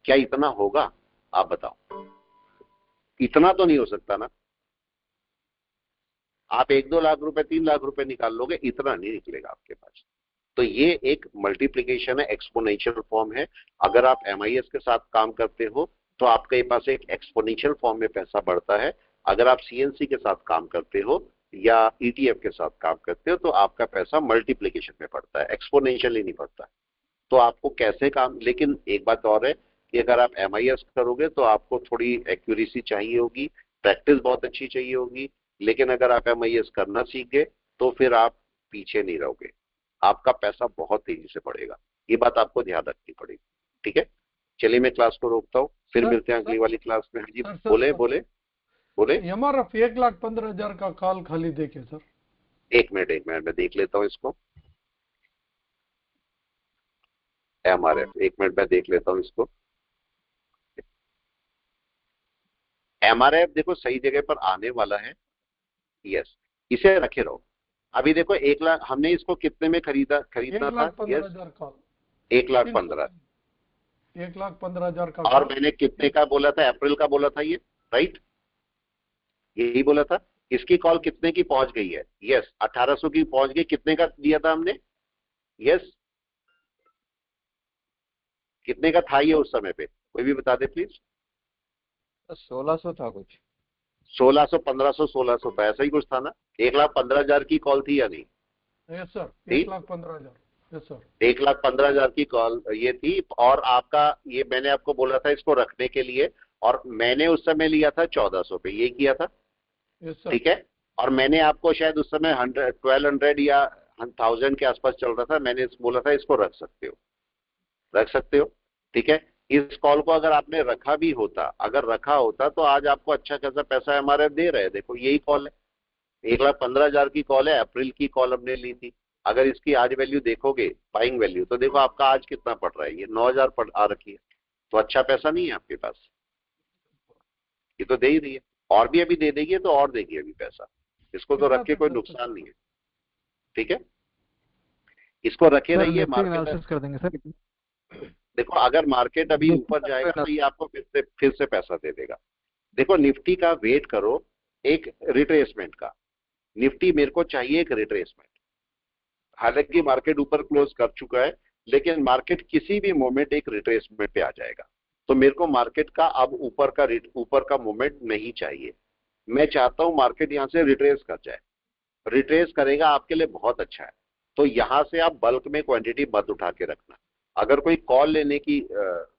क्या इतना होगा? आप बताओ। इतना तो नहीं हो सकता ना। आप 1-2 लाख रुपए 3 लाख रुपए निकाल लोगे, इतना नहीं निकलेगा आपके पास। तो ये एक मल्टीप्लिकेशन है, एक्सपोनेंशियल फॉर्म है। अगर आप MIS के साथ काम करते हो तो आपके पास एक एक्सपोनेंशियल फॉर्म में पैसा बढ़ता है। अगर आप CNC के साथ काम करते हो या ETF के साथ काम करते हो तो आपका पैसा मल्टीप्लिकेशन में बढ़ता है, एक्सपोनेंशियली नहीं बढ़ता। तो आपको कैसे काम, लेकिन एक बात और है कि अगर आप MIS करोगे तो आपको थोड़ी एक्यूरेसी चाहिए होगी, प्रैक्टिस बहुत अच्छी चाहिए होगी। लेकिन अगर आप MIS करना सीख गए तो फिर आप पीछे नहीं रहोगे, आपका पैसा बहुत तेजी से बढ़ेगा। ये बात आपको ध्यान रखनी पड़ेगी, ठीक है। चलिए मैं क्लास को रोकता हूँ, फिर मिलते हैं अगली वाली क्लास में। जी बोले बोले बोले। MRF 1,15,000 का कॉल खाली देखे सर। एक मिनट मैं देख लेता हूँ इसको। MRF, एक मिनट मैं देख लेता हूँ इसको। MRF देखो सही जगह पर आने वाला है, यस, इसे रखे रहो। अभी देखो 1 लाख, हमने इसको कितने में खरीदना था? 1,15,000 कॉल, 1,15,000, 1,15,000 का। और मैंने कितने का बोला था? अप्रैल का बोला था, ये राइट, यही बोला था। इसकी कॉल कितने की पहुंच गई है? यस, 1800 की पहुंच गई। कितने का दिया था हमने? यस, कितने का था ये उस समय पे? कोई भी बता दे प्लीज। 1600 था कुछ, 1600, 1500, 1600 था, ऐसा ही कुछ था ना। 1,15,000 की कॉल थी या नहीं? Yes sir, 1,15,000। यस सर, 1,15,000 की कॉल ये थी। और आपका ये मैंने आपको बोला था इसको रखने के लिए, और मैंने उस समय लिया था 1400 पे, ये किया था, ठीक है। और मैंने आपको शायद उस समय 1200 या 1000 के आसपास चल रहा था, मैंने बोला था इसको रख सकते हो, ठीक है। इस कॉल को अगर आपने रखा भी होता, अगर रखा होता तो आज आपको अच्छा खासा पैसा MRF दे रहे हैं। देखो यही कॉल है, 1,15,000 की कॉल है, अप्रैल की कॉल हमने ली थी। अगर इसकी आज वैल्यू देखोगे, बाइंग वैल्यू, तो देखो आपका आज कितना पड़ रहा है, ये 9,000 पड़ आ रखी है। तो अच्छा पैसा नहीं है आपके पास, ये तो दे ही रही है, और भी अभी दे देगी तो और देगी अभी पैसा। इसको तो रख के कोई नुकसान नहीं है, ठीक है। इसको रखे रहिए, मार्केट कर देंगे सर। देखो अगर मार्केट अभी ऊपर जाएगा तो ये आपको फिर से पैसा दे देगा। देखो निफ्टी का वेट करो एक रिट्रेसमेंट का। निफ्टी मेरे को चाहिए एक रिट्रेसमेंट। हालांकि मार्केट ऊपर क्लोज कर चुका है, लेकिन मार्केट किसी भी मोमेंट एक रिट्रेसमेंट पे आ जाएगा। तो मेरे को मार्केट का अब ऊपर का मोमेंट नहीं चाहिए। मैं चाहता हूं मार्केट यहां से रिट्रेस कर जाए। रिट्रेस करेगा आपके लिए बहुत अच्छा है। तो यहां से आप बल्क में क्वांटिटी मत उठा के रखना। अगर कोई कॉल लेने की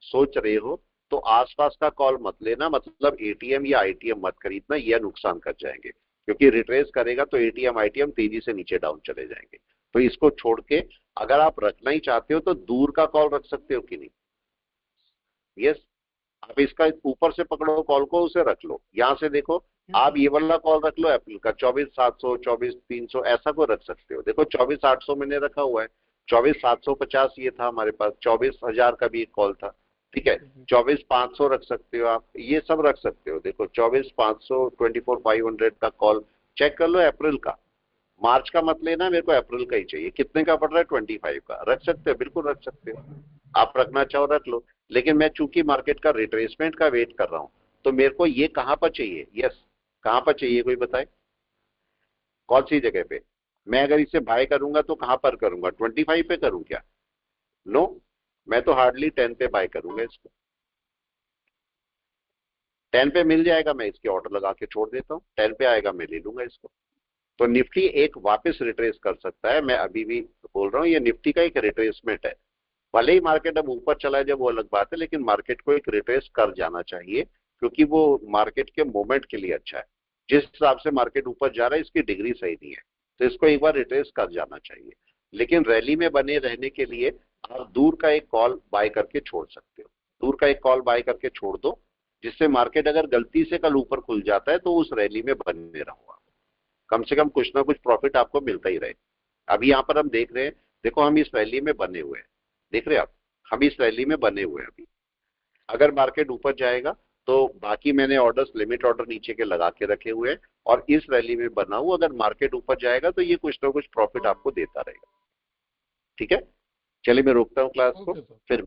सोच रहे हो तो आसपास का कॉल मत लेना, मतलब ATM या ITM मत खरीदना, यह नुकसान कर जाएंगे। क्योंकि रिट्रेस करेगा तो ATM ITM तेजी से नीचे डाउन चले जाएंगे। तो इसको छोड़ के अगर आप रखना ही चाहते हो तो दूर का कॉल रख सकते हो कि नहीं? यस, आप इसका ऊपर से पकड़ो कॉल को, उसे रख लो। यहां से देखो आप ये वाला कॉल रख लो एप्पल का, 24,700, 24,300 ऐसा को रख सकते हो। देखो 24,800 मैंने रखा हुआ है, 24,750 ये था हमारे पास, 24,000 का भी एक कॉल था, ठीक है। 24,500 रख सकते हो आप, ये सब रख सकते हो। देखो 24,500, 24,500 का कॉल चेक कर लो अप्रैल का। मार्च का मत लेना, मेरे को अप्रैल का ही चाहिए। कितने का पड़ रहा है? 25 का। रख सकते हो, बिल्कुल रख सकते हो। आप रखना चाहो रख लो। लेकिन मैं चूंकि मार्केट का रिट्रेसमेंट का वेट कर रहा हूं तो मेरे को ये कहां पर चाहिए? यस, कहां पर चाहिए कोई बताए? कौन सी जगह पे? मैं अगर इसे बाय करूंगा तो कहां पर करूंगा? 25 पे करूं क्या? नो, मैं तो हार्डली 10 पे बाय करूंगा इसको। 10 पे मिल जाएगा, मैं इसकी ऑर्डर लगा के छोड़ देता हूँ, 10 पे आएगा मैं ले लूंगा इसको। तो निफ्टी एक वापस रिट्रेस कर सकता है। मैं अभी भी बोल रहा हूँ ये निफ्टी का एक रिट्रेसमेंट है। भले ही मार्केट अब ऊपर चला जाए वो अलग बात है, लेकिन मार्केट को एक रिट्रेस कर जाना चाहिए, क्योंकि वो मार्केट के मोमेंट के लिए अच्छा है। जिस हिसाब से मार्केट ऊपर जा रहा है इसकी डिग्री सही नहीं है, तो इसको एक बार रिट्रेस कर जाना चाहिए। लेकिन रैली में बने रहने के लिए आप दूर का एक कॉल बाय करके छोड़ सकते हो। दूर का एक कॉल बाय करके छोड़ दो, जिससे मार्केट अगर गलती से कल ऊपर खुल जाता है तो उस रैली में बने रहो। कम से कम कुछ ना कुछ प्रॉफिट आपको मिलता ही रहे। अभी यहाँ पर हम देख रहे हैं, देखो हम इस रैली में बने हुए हैं, देख रहे हैं आप, हम इस रैली में बने हुए हैं। अभी अगर मार्केट ऊपर जाएगा तो बाकी मैंने ऑर्डर्स, लिमिट ऑर्डर नीचे के लगा के रखे हुए हैं, और इस रैली में बना हूं। अगर मार्केट ऊपर जाएगा तो ये कुछ ना कुछ प्रॉफिट आपको देता रहेगा। ठीक है, चलिए मैं रोकता हूँ क्लास को, ओके सर। फिर